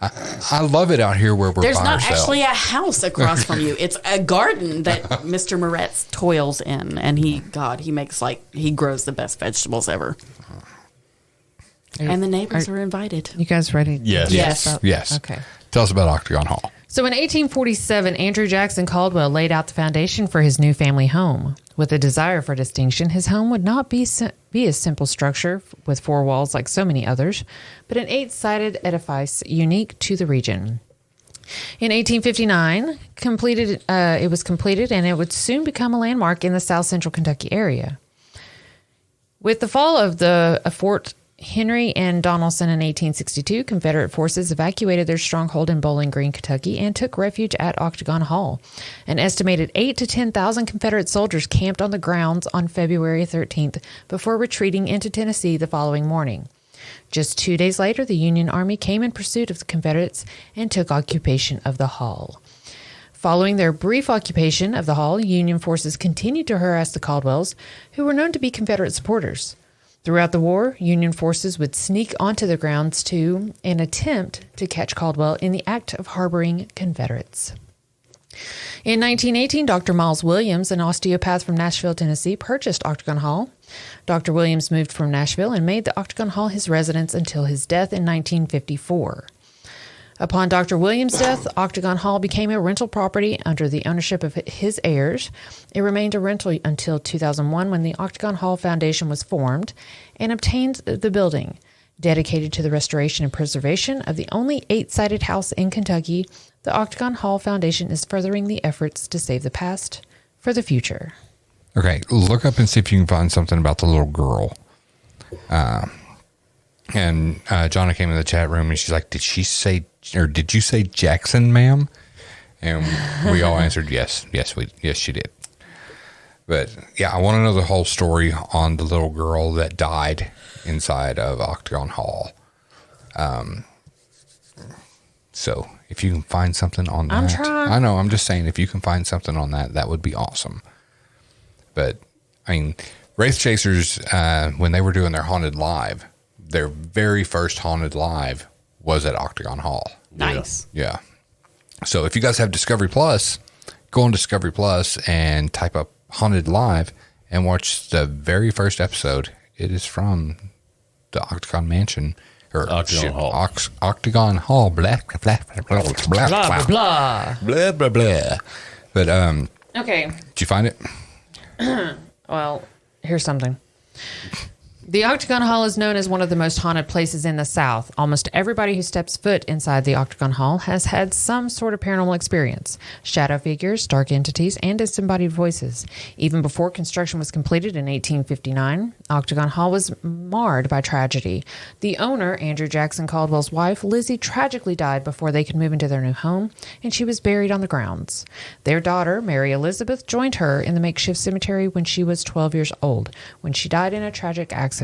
I love it out here where we're There's by not ourselves. actually a house across from you. It's a garden that Mr. Moretz toils in, and he grows the best vegetables ever. And the neighbors are invited. You guys ready? Yes. Yes. Okay. Tell us about Octagon Hall. So in 1847, Andrew Jackson Caldwell laid out the foundation for his new family home. With a desire for distinction, his home would not be a simple structure with four walls like so many others, but an 8-sided edifice unique to the region. In 1859, it was completed, and it would soon become a landmark in the South Central Kentucky area. With the fall of Fort Henry and Donelson in 1862, Confederate forces evacuated their stronghold in Bowling Green, Kentucky, and took refuge at Octagon Hall. An estimated 8,000 to 10,000 Confederate soldiers camped on the grounds on February 13th before retreating into Tennessee the following morning. Just 2 days later, the Union Army came in pursuit of the Confederates and took occupation of the hall. Following their brief occupation of the hall, Union forces continued to harass the Caldwells, who were known to be Confederate supporters. Throughout the war, Union forces would sneak onto the grounds to an attempt to catch Caldwell in the act of harboring Confederates. In 1918, Dr. Miles Williams, an osteopath from Nashville, Tennessee, purchased Octagon Hall. Dr. Williams moved from Nashville and made the Octagon Hall his residence until his death in 1954. Upon Dr. Williams' death, Octagon Hall became a rental property under the ownership of his heirs. It remained a rental until 2001 when the Octagon Hall Foundation was formed and obtained the building. Dedicated to the restoration and preservation of the only 8-sided house in Kentucky, the Octagon Hall Foundation is furthering the efforts to save the past for the future. Okay, look up and see if you can find something about the little girl. And Jonna came in the chat room and she's like, did you say Jackson, ma'am? And we all answered yes, she did. But yeah, I want to know the whole story on the little girl that died inside of Octagon Hall. So if you can find something on that, I'm trying. I know, I'm just saying, if you can find something on that, that would be awesome. But I mean, Wraith Chasers, when they were doing their haunted live, their very first haunted live was at Octagon Hall. Nice. Yeah. So if you guys have Discovery Plus, go on Discovery Plus and type up Haunted Live and watch the very first episode. It is from the Octagon Mansion or Octagon Hall. Octagon Hall. Blah blah blah blah blah blah Blah, blah, blah blah blah. But Okay. did you find it? Well, here's something. The Octagon Hall is known as one of the most haunted places in the South. Almost everybody who steps foot inside the Octagon Hall has had some sort of paranormal experience. Shadow figures, dark entities, and disembodied voices. Even before construction was completed in 1859, Octagon Hall was marred by tragedy. The owner, Andrew Jackson Caldwell's wife, Lizzie, tragically died before they could move into their new home, and she was buried on the grounds. Their daughter, Mary Elizabeth, joined her in the makeshift cemetery when she was 12 years old, when she died in a tragic accident.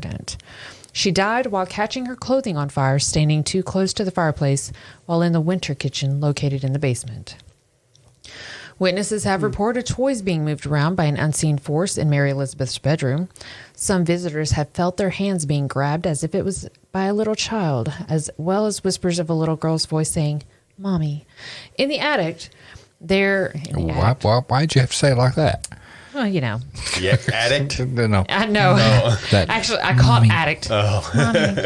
She died while catching her clothing on fire, standing too close to the fireplace while in the winter kitchen located in the basement. Witnesses have reported toys being moved around by an unseen force in Mary Elizabeth's bedroom. Some visitors have felt their hands being grabbed as if it was by a little child, as well as whispers of a little girl's voice saying, "Mommy." In the attic, Why'd you have to say it like that? well, you know. Yeah, addict. No. I know. That- Actually, I call it addict.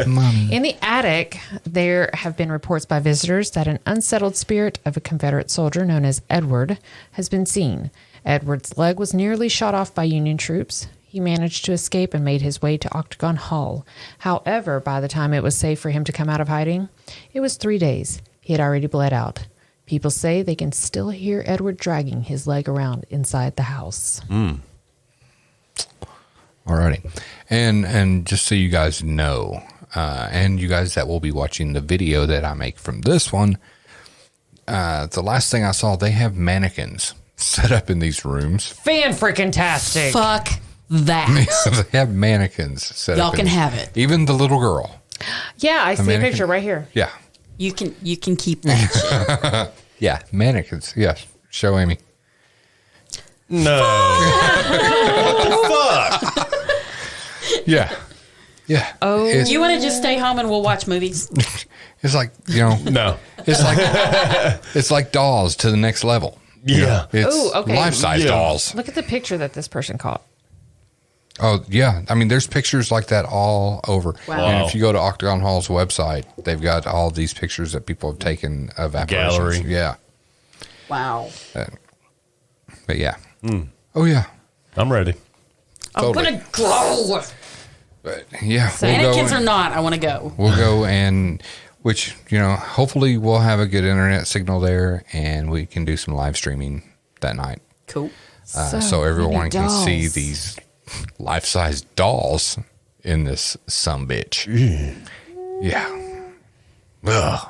Mommy. In the attic, there have been reports by visitors that an unsettled spirit of a Confederate soldier known as Edward has been seen. Edward's leg was nearly shot off by Union troops. He managed to escape and made his way to Octagon Hall. However, by the time it was safe for him to come out of hiding, it was 3 days. He had already bled out. People say they can still hear Edward dragging his leg around inside the house. Alrighty. And just so you guys know, and you guys that will be watching the video that I make from this one, the last thing I saw, they have mannequins set up in these rooms. Fan-freaking-tastic. Fuck that. They have mannequins set Y'all up. can have it. Even the little girl. Yeah, I see a mannequin? picture right here. Yeah. You can keep that shit. Yeah, mannequins. Yes. Show Amy. No. Fuck. Yeah. Yeah. Oh. You want to just stay home and we'll watch movies? It's like, No. it's like dolls to the next level. Yeah. It's Ooh, okay. life-size Yeah. dolls. Look at the picture that this person caught. Oh, yeah. I mean, there's pictures like that all over. Wow. And if you go to Octagon Hall's website, they've got all these pictures that people have taken of apparitions. Gallery. Yeah. Wow. But yeah. Oh, yeah. I'm ready. Totally. I'm gonna go. But yeah. Mannequins or not, I want to go. We'll go and, which, hopefully we'll have a good internet signal there and we can do some live streaming that night. Cool. So everyone can see dolls. these life-size dolls in this sumbitch. Yeah. Ugh.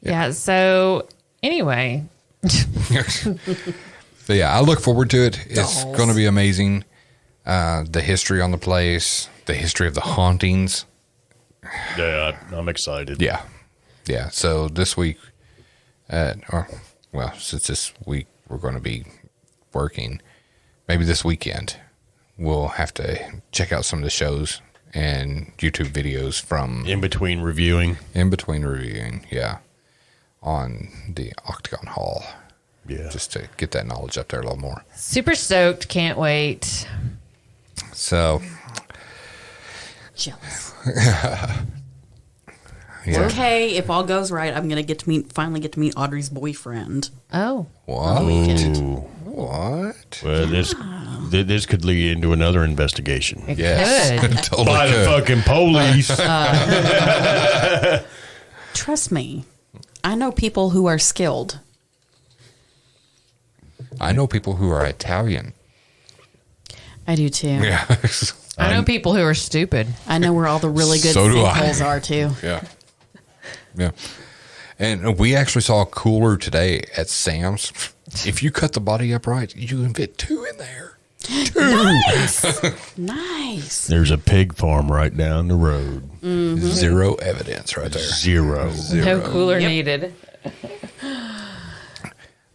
Yeah, so anyway. So yeah, I look forward to it. It's going to be amazing. The history on the place, the history of the hauntings. Yeah, I'm excited. Yeah. Yeah. So this week, since this week we're going to be working, maybe this weekend we'll have to check out some of the shows and YouTube videos from In between reviewing. Yeah. On the Octagon Hall. Yeah. Just to get that knowledge up there a little more. Super stoked. Can't wait. So, Jealous. yeah. Okay, if all goes right, I'm gonna finally get to meet Audrey's boyfriend. Oh. What? Ooh. What? Well, this could lead into another investigation. It Yes. could. Totally By the could. fucking police. Trust me, I know people who are skilled. I know people who are Italian. I do too. Yeah. I know people who are stupid. I know where all the really good So do I. sinkholes are too. Yeah. Yeah. And we actually saw a cooler today at Sam's. If you cut the body up right, you can fit 2 in there. 2. Nice. There's a pig farm right down the road. Mm-hmm. 0 evidence right there. Zero. No cooler needed.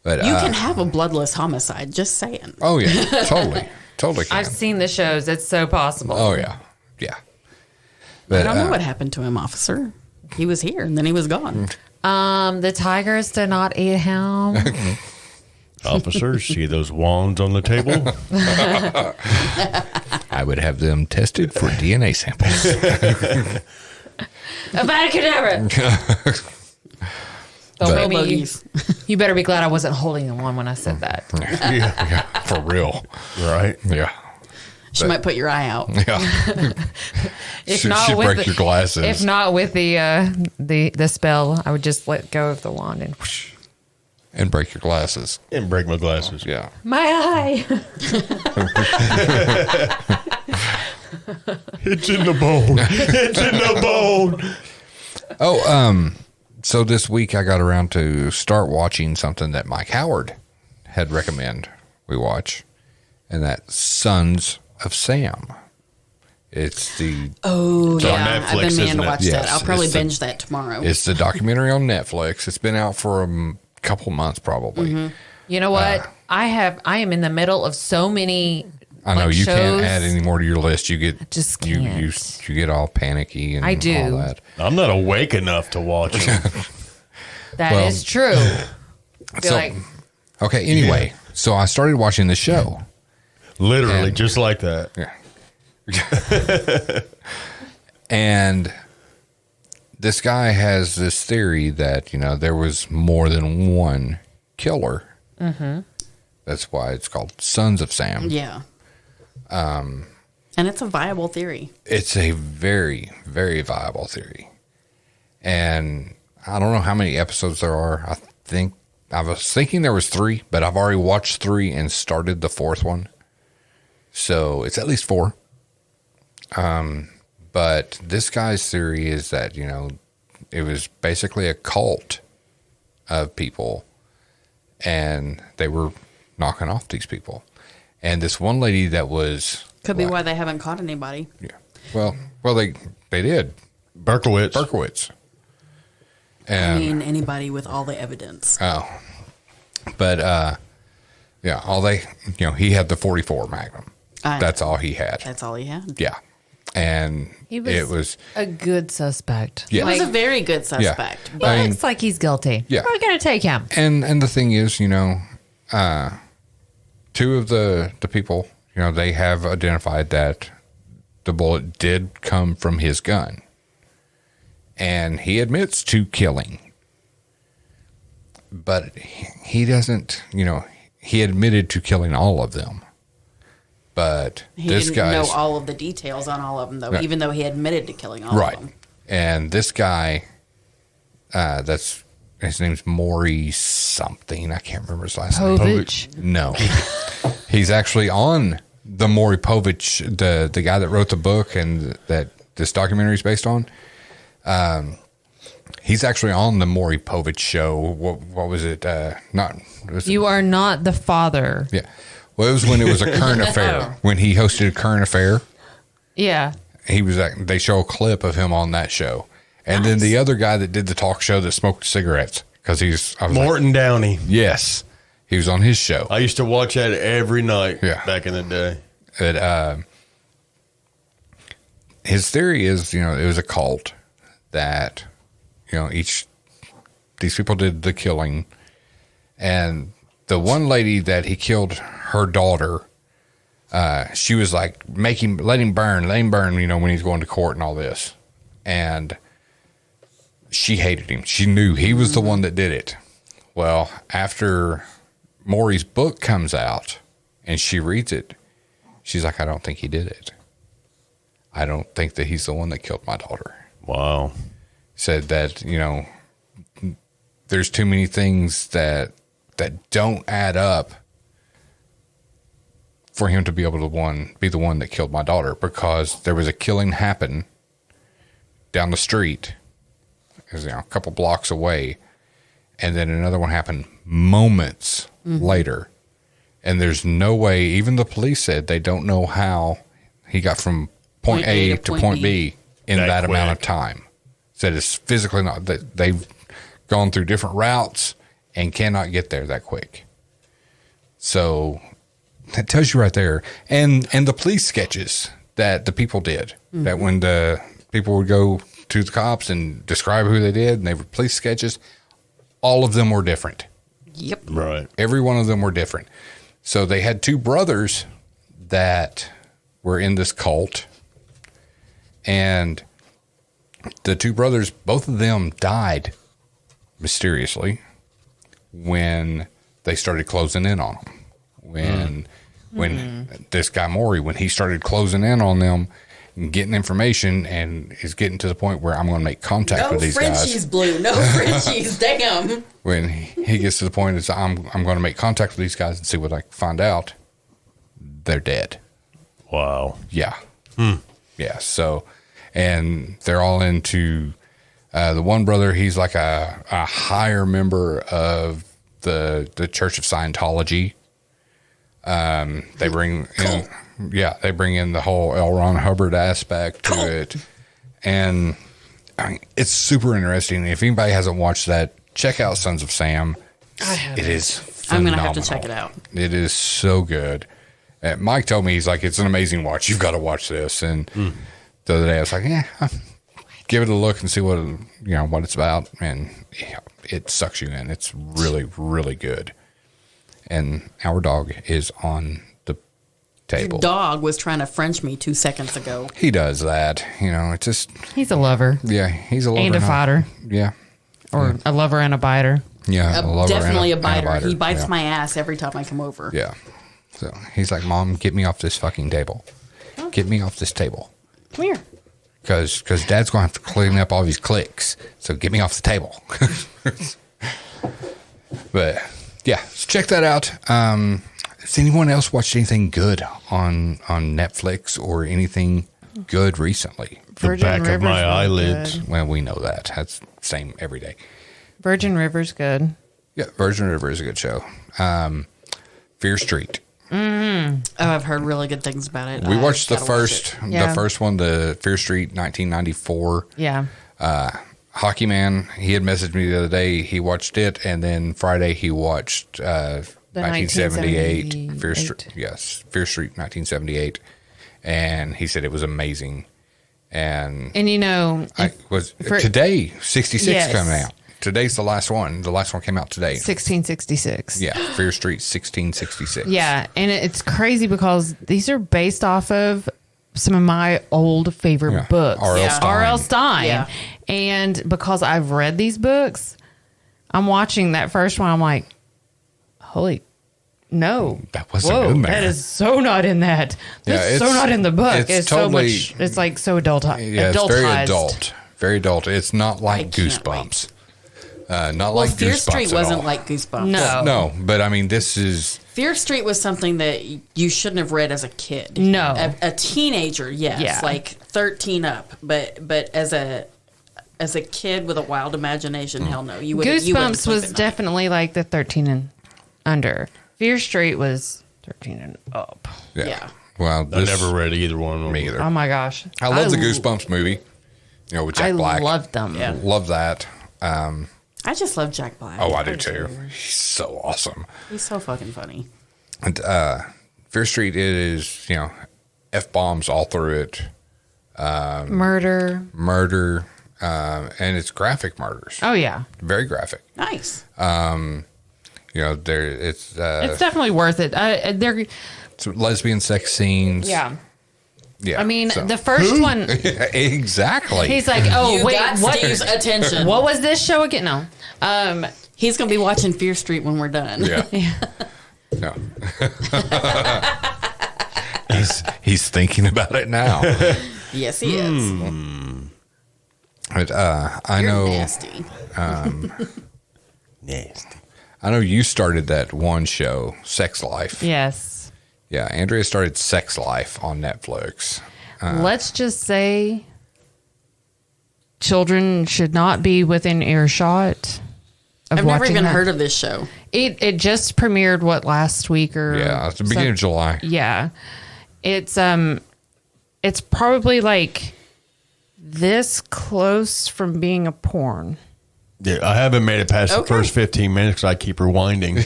But You can have a bloodless homicide, just saying. Oh yeah, totally can. I've seen the shows. It's so possible. Oh yeah. I But don't know what happened to him, officer. He was here and then he was gone. The tigers did not eat him. Officers, see those wands on the table? I would have them tested for DNA samples. Abracadabra. But- Maybe you better be glad I wasn't holding the one when I said that. Yeah, for real. Right? Yeah. She might put your eye out. Yeah. If She'd not with break your glasses. If not with the spell, I would just let go of the wand and whoosh. And break your glasses. And break my glasses. Yeah. My eye. It's in the bone. It's in the bone. Oh, so this week I got around to start watching something that Mike Howard had recommended we watch, and that's Sons of Sam. It's the Oh, It's on yeah. Netflix, I've been meaning isn't to it? watch Yes, that. I'll probably it's the- binge that tomorrow. it's the documentary on Netflix. It's been out for a couple months probably. You know what? I am in the middle of so many. I know you can't shows. add any more to your list. You get Just you can't. you get all panicky and I do. all that. I'm not awake enough to watch it. That Well, is true. Be So like, okay, anyway, so I started watching the show. Literally, And- just like that. Yeah. And this guy has this theory that, there was more than one killer. Mm-hmm. That's why it's called Sons of Sam. Yeah. And it's a viable theory. It's a very, very viable theory. And I don't know how many episodes there are. I was thinking there was 3, but I've already watched 3 and started the 4th one. So it's at least 4. But this guy's theory is that, it was basically a cult of people and they were knocking off these people. And this one lady that was... Could be why they haven't caught anybody. Yeah. Well, they did. Berkowitz. I And, mean, anybody with all the evidence. oh, but, yeah, he had the 44 Magnum. That's all he had. That's all he had. Yeah. And it was, a good suspect. Yeah. He was Like, a very good suspect. Yeah. But I mean- looks like he's guilty. Yeah. We're gonna take him. and the thing is, 2 of the people, they have identified that the bullet did come from his gun. And he admits to killing. But he doesn't, he admitted to killing all of them. But he this didn't guy's know all of the details on all of them, though, Right. even though he admitted to killing all right. of them. And this guy, his name's Maury something. I can't remember his last name. Povich. No. He's actually on the Maury Povich, the guy that wrote the book and that this documentary is based on. He's actually on the Maury Povich show. What was it? You are not the father. Yeah. Well, it was when it was a current affair. When he hosted a current affair, Yeah. he was. They show a clip of him on that show, and then the other guy that did the talk show that smoked cigarettes because Morton Downey. Yes, he was on his show. I used to watch that every night back in the day. His theory is, it was a cult that, these people did the killing, and the one lady that he killed, her daughter, she was like, let him burn, when he's going to court and all this. And she hated him. She knew he was the one that did it. Well, after Maury's book comes out and she reads it, she's like, I don't think he did it. I don't think that he's the one that killed my daughter. Wow. Said that, there's too many things that don't add up for him to be able to be the one that killed my daughter, because there was a killing happen down the street, it was, a couple blocks away, and then another one happened moments later. And there's no way, even the police said they don't know how he got from point A to point B in that amount of time. Said it's physically not, that they've gone through different routes and cannot get there that quick. So that tells you right there. And the police sketches that the people did, that when the people would go to the cops and describe who they did, and they were police sketches, all of them were different. Yep. Right. Every one of them were different. So they had two brothers that were in this cult, and the two brothers, both of them died mysteriously when they started closing in on them. When this guy Maury, when he started closing in on them and getting information, and is getting to the point where I'm going to make contact with these guys. Frenchies, Blue. No Frenchies. Damn. When he gets to the point is I'm going to make contact with these guys and see what I can find out. They're dead. Wow. Yeah. Yeah. So, and they're all into the one brother. He's like a higher member of the Church of Scientology. They bring in, they bring in the whole L. Ron Hubbard aspect to it, and I mean, it's super interesting. If anybody hasn't watched that, check out Sons of Sam. I haven't. It is I'm phenomenal. going to have to check it out. It is so good. Mike told me, he's like, it's an amazing watch. You've got to watch this. And the other day I was like, give it a look and see what what it's about. And it sucks you in. It's really, really good. And our dog is on the table. Your dog was trying to French me 2 seconds ago. He does that. It's just. He's a lover. Yeah, he's a lover. And a fighter. Yeah. Or a lover and a biter. Yeah, a lover definitely and a biter. and a He bites my ass every time I come over. Yeah. So he's like, Mom, get me off this fucking table. Get me off this table. Come here. Because Dad's going to have to clean up all these clicks. So get me off the table. But yeah, so check that out. Has anyone else watched anything good on Netflix or anything good recently? The back of my eyelids. Good. Well, we know that. That's the same every day. Virgin River's good. Yeah, Virgin River is a good show. Fear Street. Oh, I've heard really good things about it. We watched the gotta watch first, it. Yeah. the first one, the Fear Street 1994. Yeah. Hockeyman, he had messaged me the other day. He watched it, and then Friday he watched 1978 Fear Street. Yes, Fear Street 1978, and he said it was amazing. And today 66 coming out. Today's the last one. The last one came out today. 1666. Yeah, Fear Street 1666. Yeah, and it's crazy because these are based off of some of my old favorite books. R.L. Stein. Yeah. And because I've read these books, I'm watching that first one. I'm like, holy, no. That wasn't in there. That is so not in that. That's so not in the book. It's totally, so much, it's like so adultized. Yeah, it's very adult. Very adult. It's not like Goosebumps. Like Fear Goosebumps Street at wasn't all. like Goosebumps. No. But I mean, this is. Fear Street was something that you shouldn't have read as a kid. No. A teenager, yes, Yeah. like 13 up. But as a kid with a wild imagination, hell no. You wouldn't. Goosebumps was definitely like the 13 and under. Fear Street was 13 and up. Yeah. Well, I never read either one of them. Me either. Oh my gosh. I love the Goosebumps movie. With Jack Black. I loved them. Yeah. Love that. I just love Jack Black. I do too. He's so awesome. He's so fucking funny. And Fear Street is, F-bombs all through it. Murder. And it's graphic murders. Oh yeah. Very graphic. Nice. It's definitely worth it. They're lesbian sex scenes. yeah. Yeah. I mean, the first one. Exactly. He's like, oh You wait, got what? Steve's attention. What was this show again? No. He's gonna be watching Fear Street when we're done. Yeah. No. he's thinking about it now. Yes, he is. But I You're know. nasty. Nasty. I know you started that one show, Sex Life. Yes. Yeah, Andrea started Sex Life on Netflix. Let's just say children should not be within earshot of I've never watching even that. heard of this show. It just premiered last week or It's the beginning of July. Yeah, it's probably like this close from being a porn. Yeah, I haven't made it past the first 15 minutes because I keep rewinding. Like,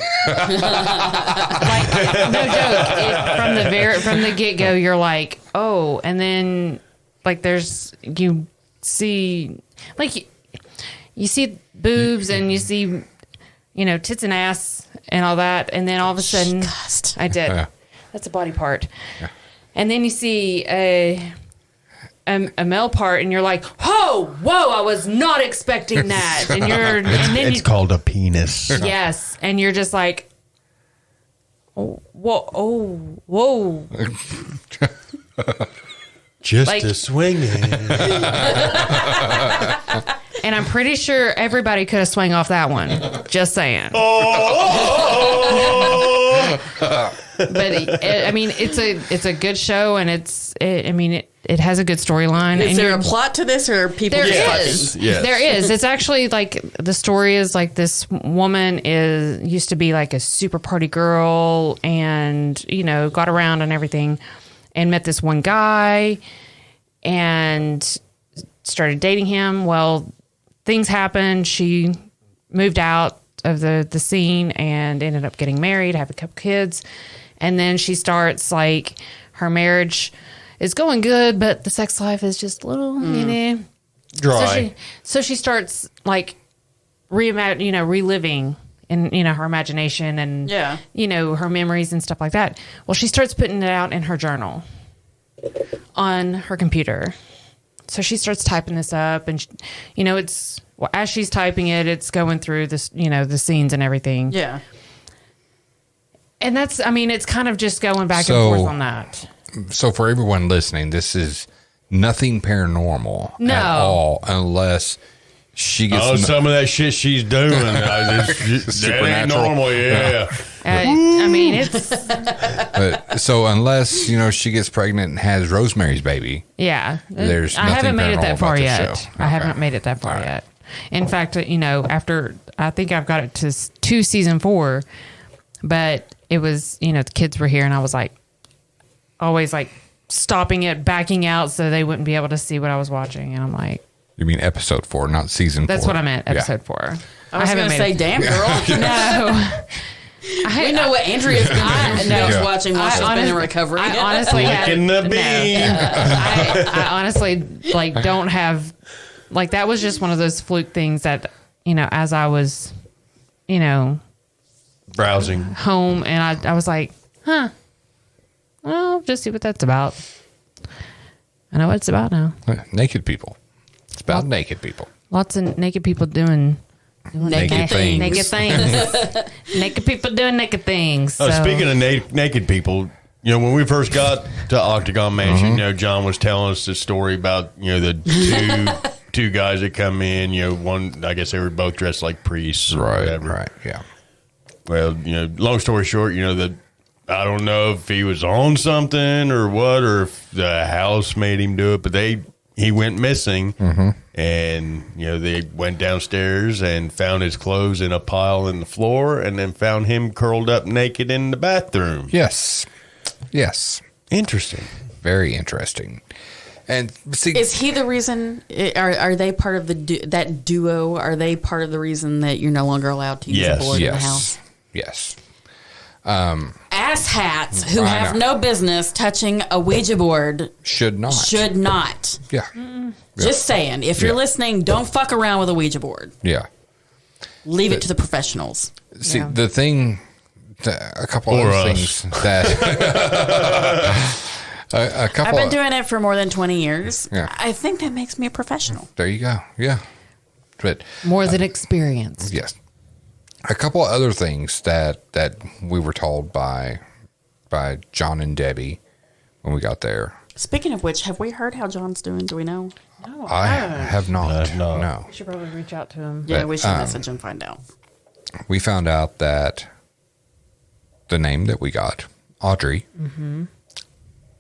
no joke. From the get go, you're like, oh, and then like you see boobs and you see tits and ass and all that, and then all of a sudden, I did. Yeah. That's a body part, and then you see a male part, and you're like, oh, whoa, I was not expecting that, and It's called a penis. Yes, and you're just like, oh, whoa. Just Like- a swinging. And I'm pretty sure everybody could have swung off that one. Just saying. But it's a good show, and it has a good storyline. Is there a plot to this, or are people There just fucking? is. Yes. There is. It's actually like the story is like this woman used to be like a super party girl, and got around and everything, and met this one guy, and started dating him. Well, things happened. She moved out of the scene and ended up getting married, have a couple kids, and then she starts like her marriage is going good, but the sex life is just a little, Dry. So she starts like reliving in her imagination and her memories and stuff like that. Well, she starts putting it out in her journal on her computer. So she starts typing this up, and as she's typing it, it's going through this, the scenes and everything. Yeah. And that's, it's kind of just going back and forth on that. So for everyone listening, this is nothing paranormal at all, unless she gets some of that shit she's doing. That ain't normal, yeah. It's so unless she gets pregnant and has Rosemary's Baby, there's I haven't made it that far yet. Show. I haven't made it that far yet. In fact, after I think I've got it to season 4, but it was the kids were here, and I was like always like stopping it, backing out so they wouldn't be able to see what I was watching, and I'm like, you mean episode 4, not season 4? That's what I meant. Episode 4. I was going to say, damn girl. No. We know what Andrea's been watching while she's been in recovery. I honestly Licking the bean. I honestly don't have that was just one of those fluke things that as I was Browsing home, and I was like, I'll just see what that's about. I know what it's about now. Naked people. It's about naked people. Lots of naked people doing naked things. Naked things. Naked people doing naked things. So. Speaking of naked people, when we first got to Octagon Mansion, John was telling us the story about, the two guys that come in, one, I guess they were both dressed like priests or whatever. Right, yeah. Well, long story short, I don't know if he was on something or what, or if the house made him do it, but he went missing, and they went downstairs and found his clothes in a pile in the floor, and then found him curled up naked in the bathroom. Yes. Interesting. Very interesting. And see, is he the reason? Are they part of that duo? Are they part of the reason that you're no longer allowed to use a board in the house? Yes. Ass hats who have no business touching a Ouija board should not. Yeah. Just saying. If you're listening, don't fuck around with a Ouija board. Yeah. Leave it to the professionals. See, the thing, a couple of things that a couple. I've been doing it for more than 20 years. Yeah. I think that makes me a professional. There you go. Yeah. But more than experience. Yes. A couple of other things that we were told by John and Debbie when we got there. Speaking of which, have we heard how John's doing? Do we know? No, I have not. No. We should probably reach out to him. Yeah, we should message and find out. We found out that the name that we got, Audrey. Mm-hmm.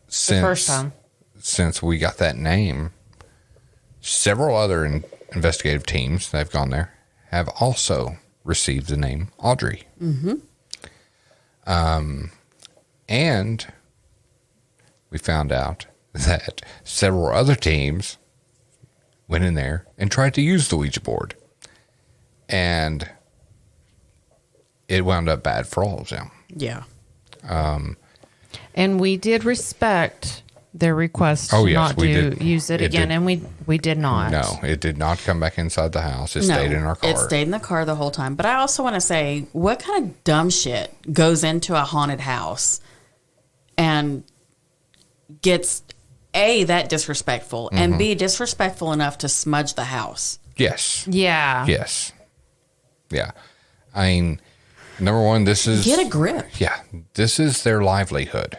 Since, the first time. Since we got that name, several other investigative teams that have gone there have also received the name Audrey. Mm-hmm. And we found out that several other teams went in there and tried to use the Ouija board. And it wound up bad for all of them. Yeah. And we did respect their request not to use it again, and we did not. No, it did not come back inside the house. It stayed in our car. It stayed in the car the whole time. But I also want to say, what kind of dumb shit goes into a haunted house and gets A, that disrespectful, and B, disrespectful enough to smudge the house? Yes. Yeah. Yes. Yeah. I mean, number one, this is... Get a grip. Yeah. This is their livelihood.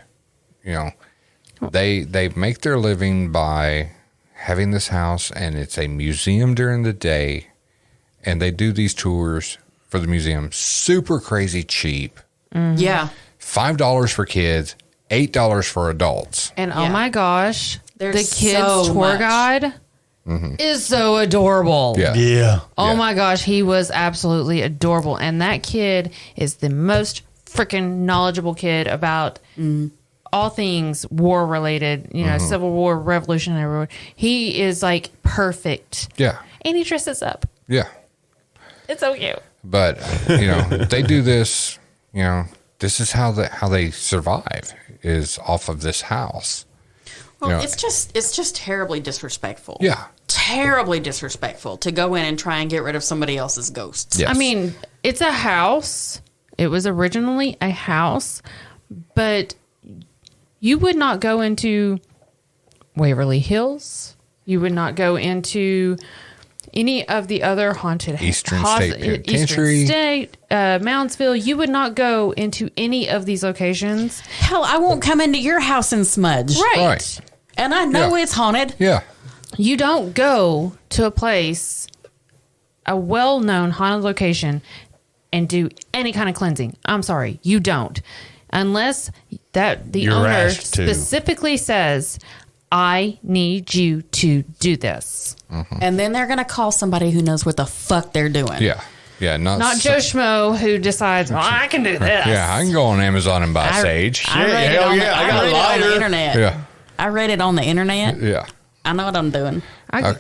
You know, they make their living by having this house, and it's a museum during the day, and they do these tours for the museum super crazy cheap. Mm-hmm. Yeah. $5 for kids, $8 for adults. And oh my gosh, There's the kids' so tour much. guide is so adorable. Yeah. Yeah. Oh my gosh, he was absolutely adorable. And that kid is the most freaking knowledgeable kid about all things war related, you know, Civil War, Revolutionary War. He is like perfect. Yeah. And he dresses up. Yeah. It's so cute. But, you know, they do this, you know, this is how they survive is off of this house. Well, You know, it's just terribly disrespectful. Yeah. Terribly disrespectful to go in and try and get rid of somebody else's ghosts. Yes. I mean, it's a house. It was originally a house, but you would not go into Waverly Hills. You would not go into any of the other haunted Eastern State Penitentiary. Eastern State, Moundsville. You would not go into any of these locations. Hell, I won't come into your house and smudge. Right. And I know Yeah. it's haunted. Yeah. You don't go to a place, a well-known haunted location, and do any kind of cleansing. I'm sorry, you don't. Unless that the You're owner asked to. specifically says, I need you to do this. And then they're going to call somebody who knows what the fuck they're doing. Yeah. Yeah. Not Joe Schmo who decides, well, I can do this. Yeah. I can go on Amazon and buy sage. I read it hell on yeah, I got a read it on lighter. the internet. Yeah. I read it on the internet. Yeah. I know what I'm doing. I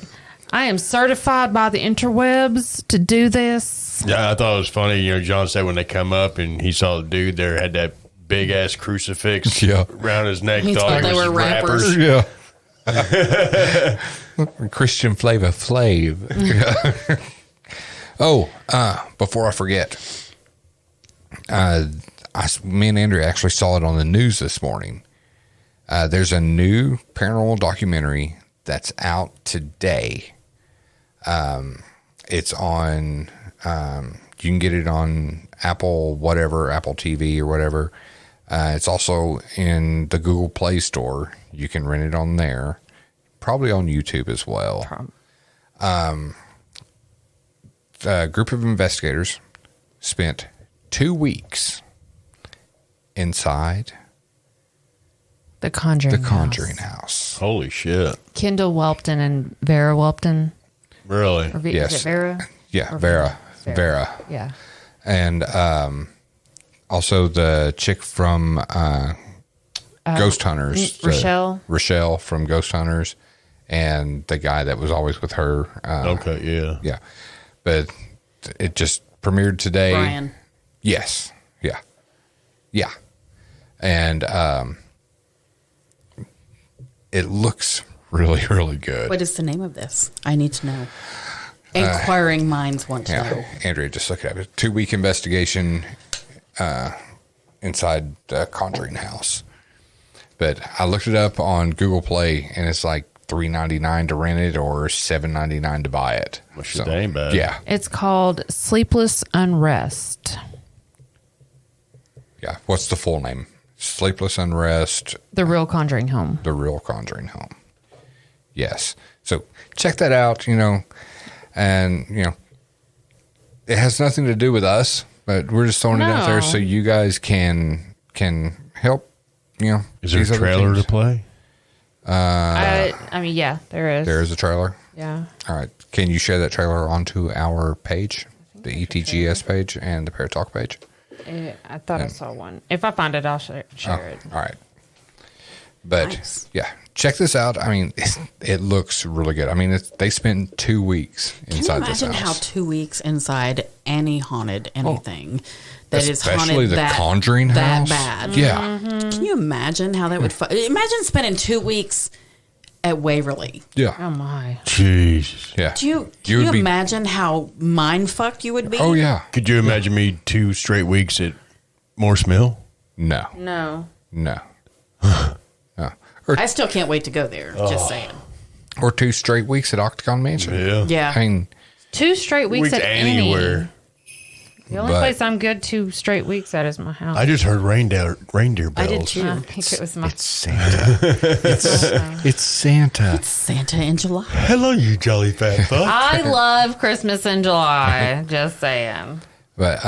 am certified by the interwebs to do this. Yeah, I thought it was funny. You know, John said when they come up and he saw the dude there had that big ass crucifix Yeah. around his neck. He thought thought it they was were rappers. Yeah. Christian Flavor Flav. Before I forget, me and Andrea actually saw it on the news this morning. There's a new paranormal documentary that's out today. It's on, you can get it on Apple TV or whatever. It's also in the Google Play Store. You can rent it on there. Probably on YouTube as well. A group of investigators spent 2 weeks inside The Conjuring House. Holy shit. Kendall Welpton and Vera Welpton. Really? Or Yes. Is it Vera? Yeah, Or Vera. Yeah. And also the chick from Ghost Hunters. Rochelle from Ghost Hunters. And the guy that was always with her. Okay, yeah. Yeah. But it just premiered today. Brian. Yes. Yeah. Yeah. And it looks really, really good. What is the name of this? I need to know. Inquiring minds want to know. Andrea, just look at it. 2-week investigation inside the Conjuring House. But I looked it up on Google Play, and it's like $3.99 to rent it or $7.99 to buy it. Which ain't bad. Yeah. It's called Sleepless Unrest. Yeah. What's the full name? Sleepless Unrest. The Real Conjuring Home. The Real Conjuring Home. Yes. So check that out, and, it has nothing to do with us, but we're just throwing it out there so you guys can help Is there a trailer to play? I mean, yeah, there is. There is a trailer. Yeah. All right. Can you share that trailer onto our page, the ETGS page and the Paratalk page? I thought I saw one. If I find it, I'll share it. All right. But yeah, check this out. I mean, it looks really good. I mean, they spent 2 weeks inside this house. Can you imagine how 2 weeks inside any haunted anything that is especially haunted the Conjuring house? That bad? Yeah. Can you imagine how that would? Imagine spending 2 weeks at Waverly. Yeah. Oh my. Jesus. Yeah. Can you imagine how mind fucked you would be? Oh yeah. Could you imagine me 2 straight weeks at Morse Mill? No. No. I still can't wait to go there. Just saying. Or 2 straight weeks at Octagon Mansion. Yeah. I mean, 2 straight weeks at anywhere. The only place I'm good 2 straight weeks at is my house. I just heard reindeer bells. I did too. I think it was my. it's Santa. It's Santa. It's Santa in July. Hello, you jolly fat fuck. I love Christmas in July. Just saying. But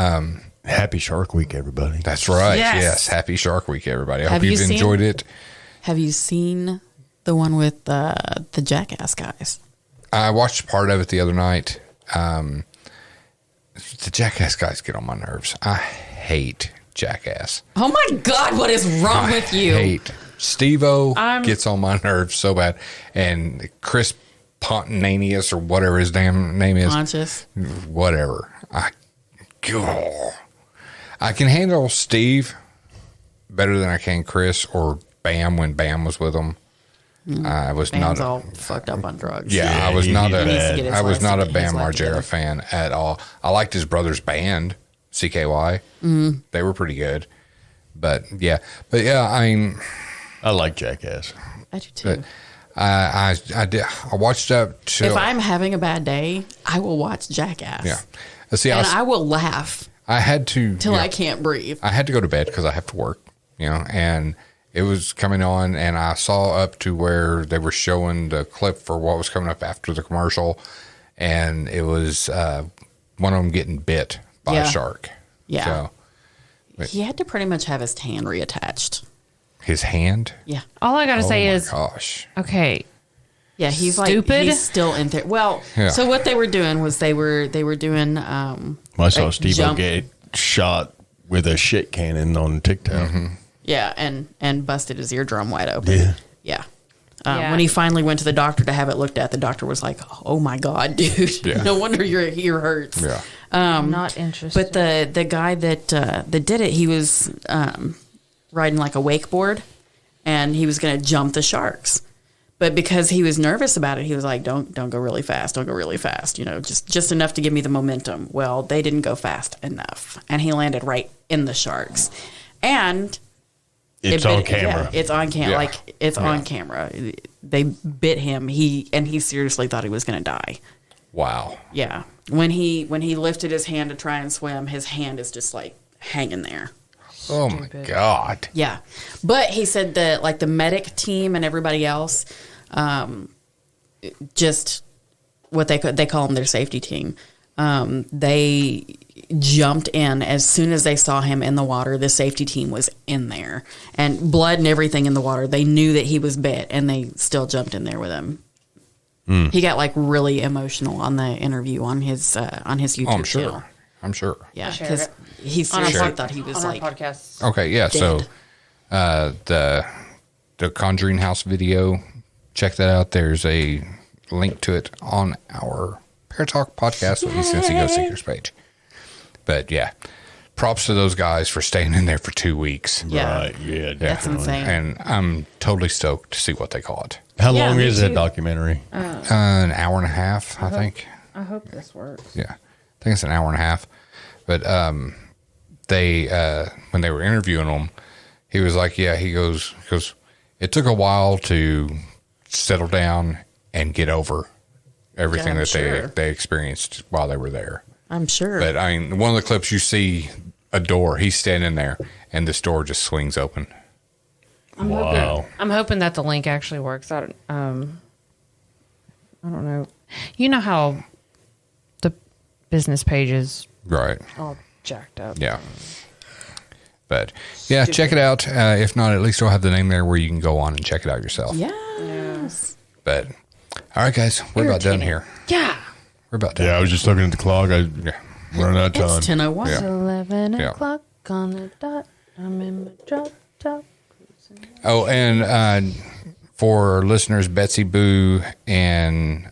Happy Shark Week, everybody. that's right. Yes. Yes. Happy Shark Week, everybody. I Have hope you you've seen- enjoyed it. Have you seen the one with the Jackass guys? I watched part of it the other night. The Jackass guys get on my nerves. I hate Jackass. Oh my God, what is wrong with you? Hate. Steve-O gets on my nerves so bad. And Chris Pontananius or whatever his damn name is. Conscious. Whatever. I can handle Steve better than I can Chris or Bam when Bam was with him. I was Bam's not all fucked up on drugs. Yeah, I was not He needs to get his I was life- not a his Bam life Margera together. fan at all. I liked his brother's band, CKY. They were pretty good. But yeah, I mean, I like Jackass. I do too. I did. I watched up till. If I'm having a bad day, I will watch Jackass. Yeah. See, And I will laugh I had to till I can't breathe. I had to go to bed because I have to work. And it was coming on, and I saw up to where they were showing the clip for what was coming up after the commercial, and it was one of them getting bit by a shark. Yeah. So He had to pretty much have his hand reattached. his hand. Yeah. All I gotta say is, gosh. okay, Yeah, he's Stupid? like he's still in there. Well, Yeah. so what they were doing was they were doing I saw like Steve jump- get shot with a shit cannon on TikTok. Yeah, and busted his eardrum wide open. Yeah. Yeah. When he finally went to the doctor to have it looked at, the doctor was like, "Oh my God, dude! Yeah. No wonder your ear hurts." Yeah. I'm not interested. But the guy that did it, he was riding like a wakeboard, and he was going to jump the sharks. But because he was nervous about it, he was like, "Don't go really fast. Don't go really fast. Just enough to give me the momentum." Well, they didn't go fast enough, and he landed right in the sharks, and It's on camera. Yeah, it's on camera. Yeah. Like it's on camera. They bit him. He seriously thought he was going to die. Wow. Yeah. When he lifted his hand to try and swim, his hand is just like hanging there. Oh my God. Yeah. But he said that like the medic team and everybody else, just what they call them their safety team. They jumped in as soon as they saw him in the water. The safety team was in there and blood and everything in the water. They knew that he was bit and they still jumped in there with him. He got like really emotional on the interview on his YouTube Oh, I'm sure. channel. I'm sure. Yeah, share because it. he seriously thought he was like podcast. Okay, yeah. So, the Conjuring House video, check that out. There's a link to it on our Paratalk podcast with East Tennessee Ghost Seekers page. But yeah, props to those guys for staying in there for 2 weeks. Yeah. Right. Yeah. That's Definitely. insane. And I'm totally stoked to see what they call it. How Yeah, long me is too. that documentary? An hour and a half, I think. I hope this works. Yeah, I think it's an hour and a half. But they when they were interviewing him, he was like, "Yeah," he goes, "It took a while to settle down and get over everything Yeah, that sure. they experienced while they were there." I'm sure. But I mean, one of the clips you see a door. He's standing there, and this door just swings open. Wow. I'm hoping that the link actually works. I don't know. You know how the business page is Right. all jacked up. Yeah. But yeah, check it out. If not, at least we'll have the name there where you can go on and check it out yourself. Yes. But all right, guys, we're about done here. Yeah. We're about done. Yeah, I was just looking at the clock. Running out of time. It's 10:01. Yeah. 11 Yeah. o'clock on the dot. I'm in my drop top. Oh, and for listeners, Betsy Boo and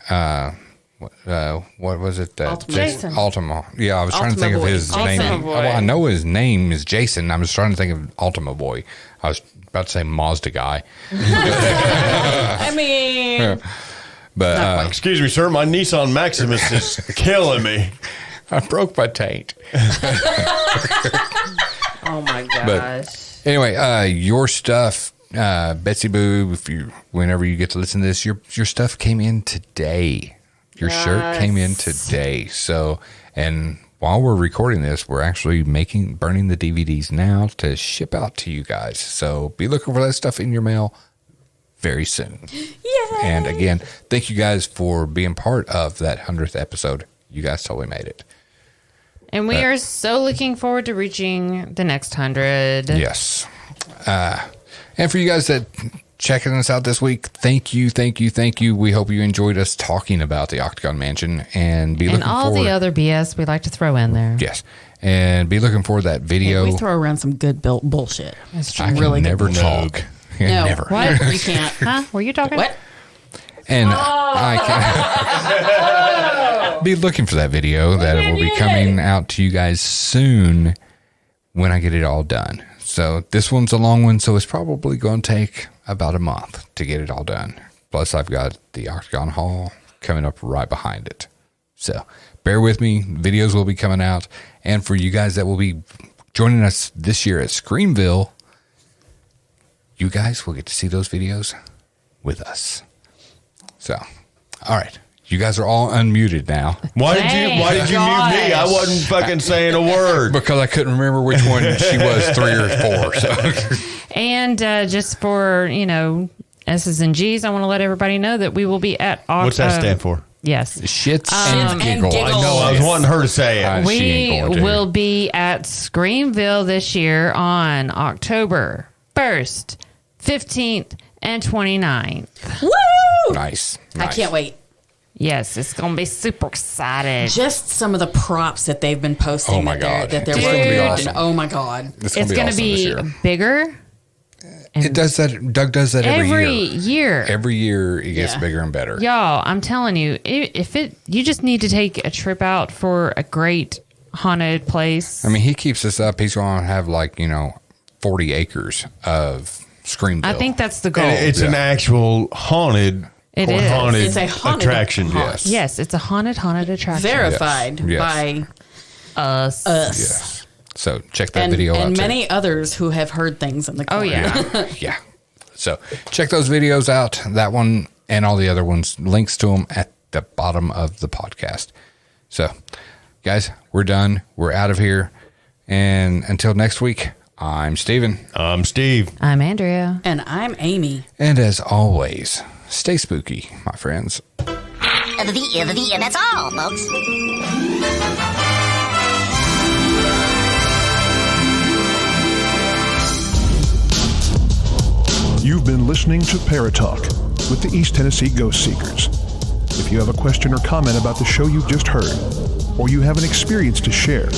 what was it? Jason. Ultima. Yeah, I was trying to think of Boy. his Ultima name. Boy. Well, I know his name is Jason. I was trying to think of Ultima Boy. I was about to say Mazda guy. I mean, But Excuse me, sir. My Nissan Maximus is killing me. I broke my taint. Oh my gosh. Anyway, your stuff, Betsy Boo, whenever you get to listen to this, your stuff came in today. Your shirt came in today. So, and while we're recording this, we're actually burning the DVDs now to ship out to you guys. So be looking for that stuff in your mail very soon. Yay! And again, thank you guys for being part of that 100th episode. You guys totally made it. And we are so looking forward to reaching the next 100. Yes. And for you guys that checking us out this week, thank you. We hope you enjoyed us talking about the Octagon Mansion and And all the other BS we like to throw in there. Yes. And be looking for that video. we throw around some good bullshit. That's true. I can really never good talk. No. Never. What? You can't. Huh? Were you talking? What? And I can be looking for that video that will be coming out to you guys soon when I get it all done. So this one's a long one, so it's probably going to take about a month to get it all done. Plus, I've got the Octagon Hall coming up right behind it. So bear with me. Videos will be coming out. And for you guys that will be joining us this year at Screamville, you guys will get to see those videos with us. So, all right. You guys are all unmuted now. Why did you mute me? I wasn't fucking saying a word. Because I couldn't remember which one she was, 3 or 4. So. And just for, S's and G's, I want to let everybody know that we will be at... What's that stand for? Yes. Shits and giggles. I know. I was wanting her to say it. We will be at Screamville this year on October 1st, 15th, and 29th. Woo! Nice. I can't wait. Yes, it's going to be super exciting. Just some of the props that they've been posting. Oh my God. That they're It's working gonna be on. awesome. Oh my God. It's going to be bigger. It does that. Doug does that every year. Every year it gets bigger and better. Y'all, I'm telling you, you just need to take a trip out for a great haunted place. I mean, he keeps this up. He's going to have 40 acres of Screamville. I think that's the goal. And it's an actual haunted. It is. Haunted It's a haunted attraction. Yes. Yes, it's a haunted attraction. Verified Yes. by us. Yes. So check that video out. And too. many others who have heard things in the corner. Oh, yeah. Yeah. So check those videos out. That one and all the other ones. Links to them at the bottom of the podcast. So, guys, we're done. We're out of here. And until next week, I'm Steven. I'm Steve. I'm Andrea. And I'm Amy. And as always, stay spooky, my friends. And that's all, folks. You've been listening to Paratalk with the East Tennessee Ghost Seekers. If you have a question or comment about the show you've just heard, or you have an experience to share,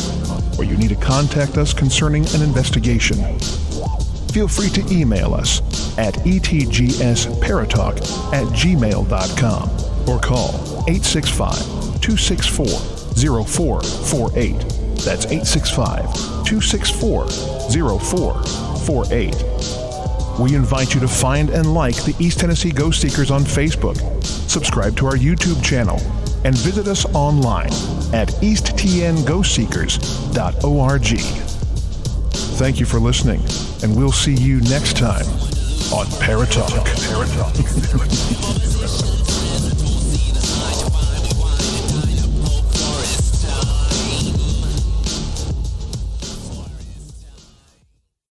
or you need to contact us concerning an investigation, feel free to email us at etgsparatalk@gmail.com or call 865-264-0448. That's 865-264-0448. We invite you to find and like the East Tennessee Ghost Seekers on Facebook, subscribe to our YouTube channel, and visit us online at easttnghostseekers.org. Thank you for listening, and we'll see you next time on Paratalk.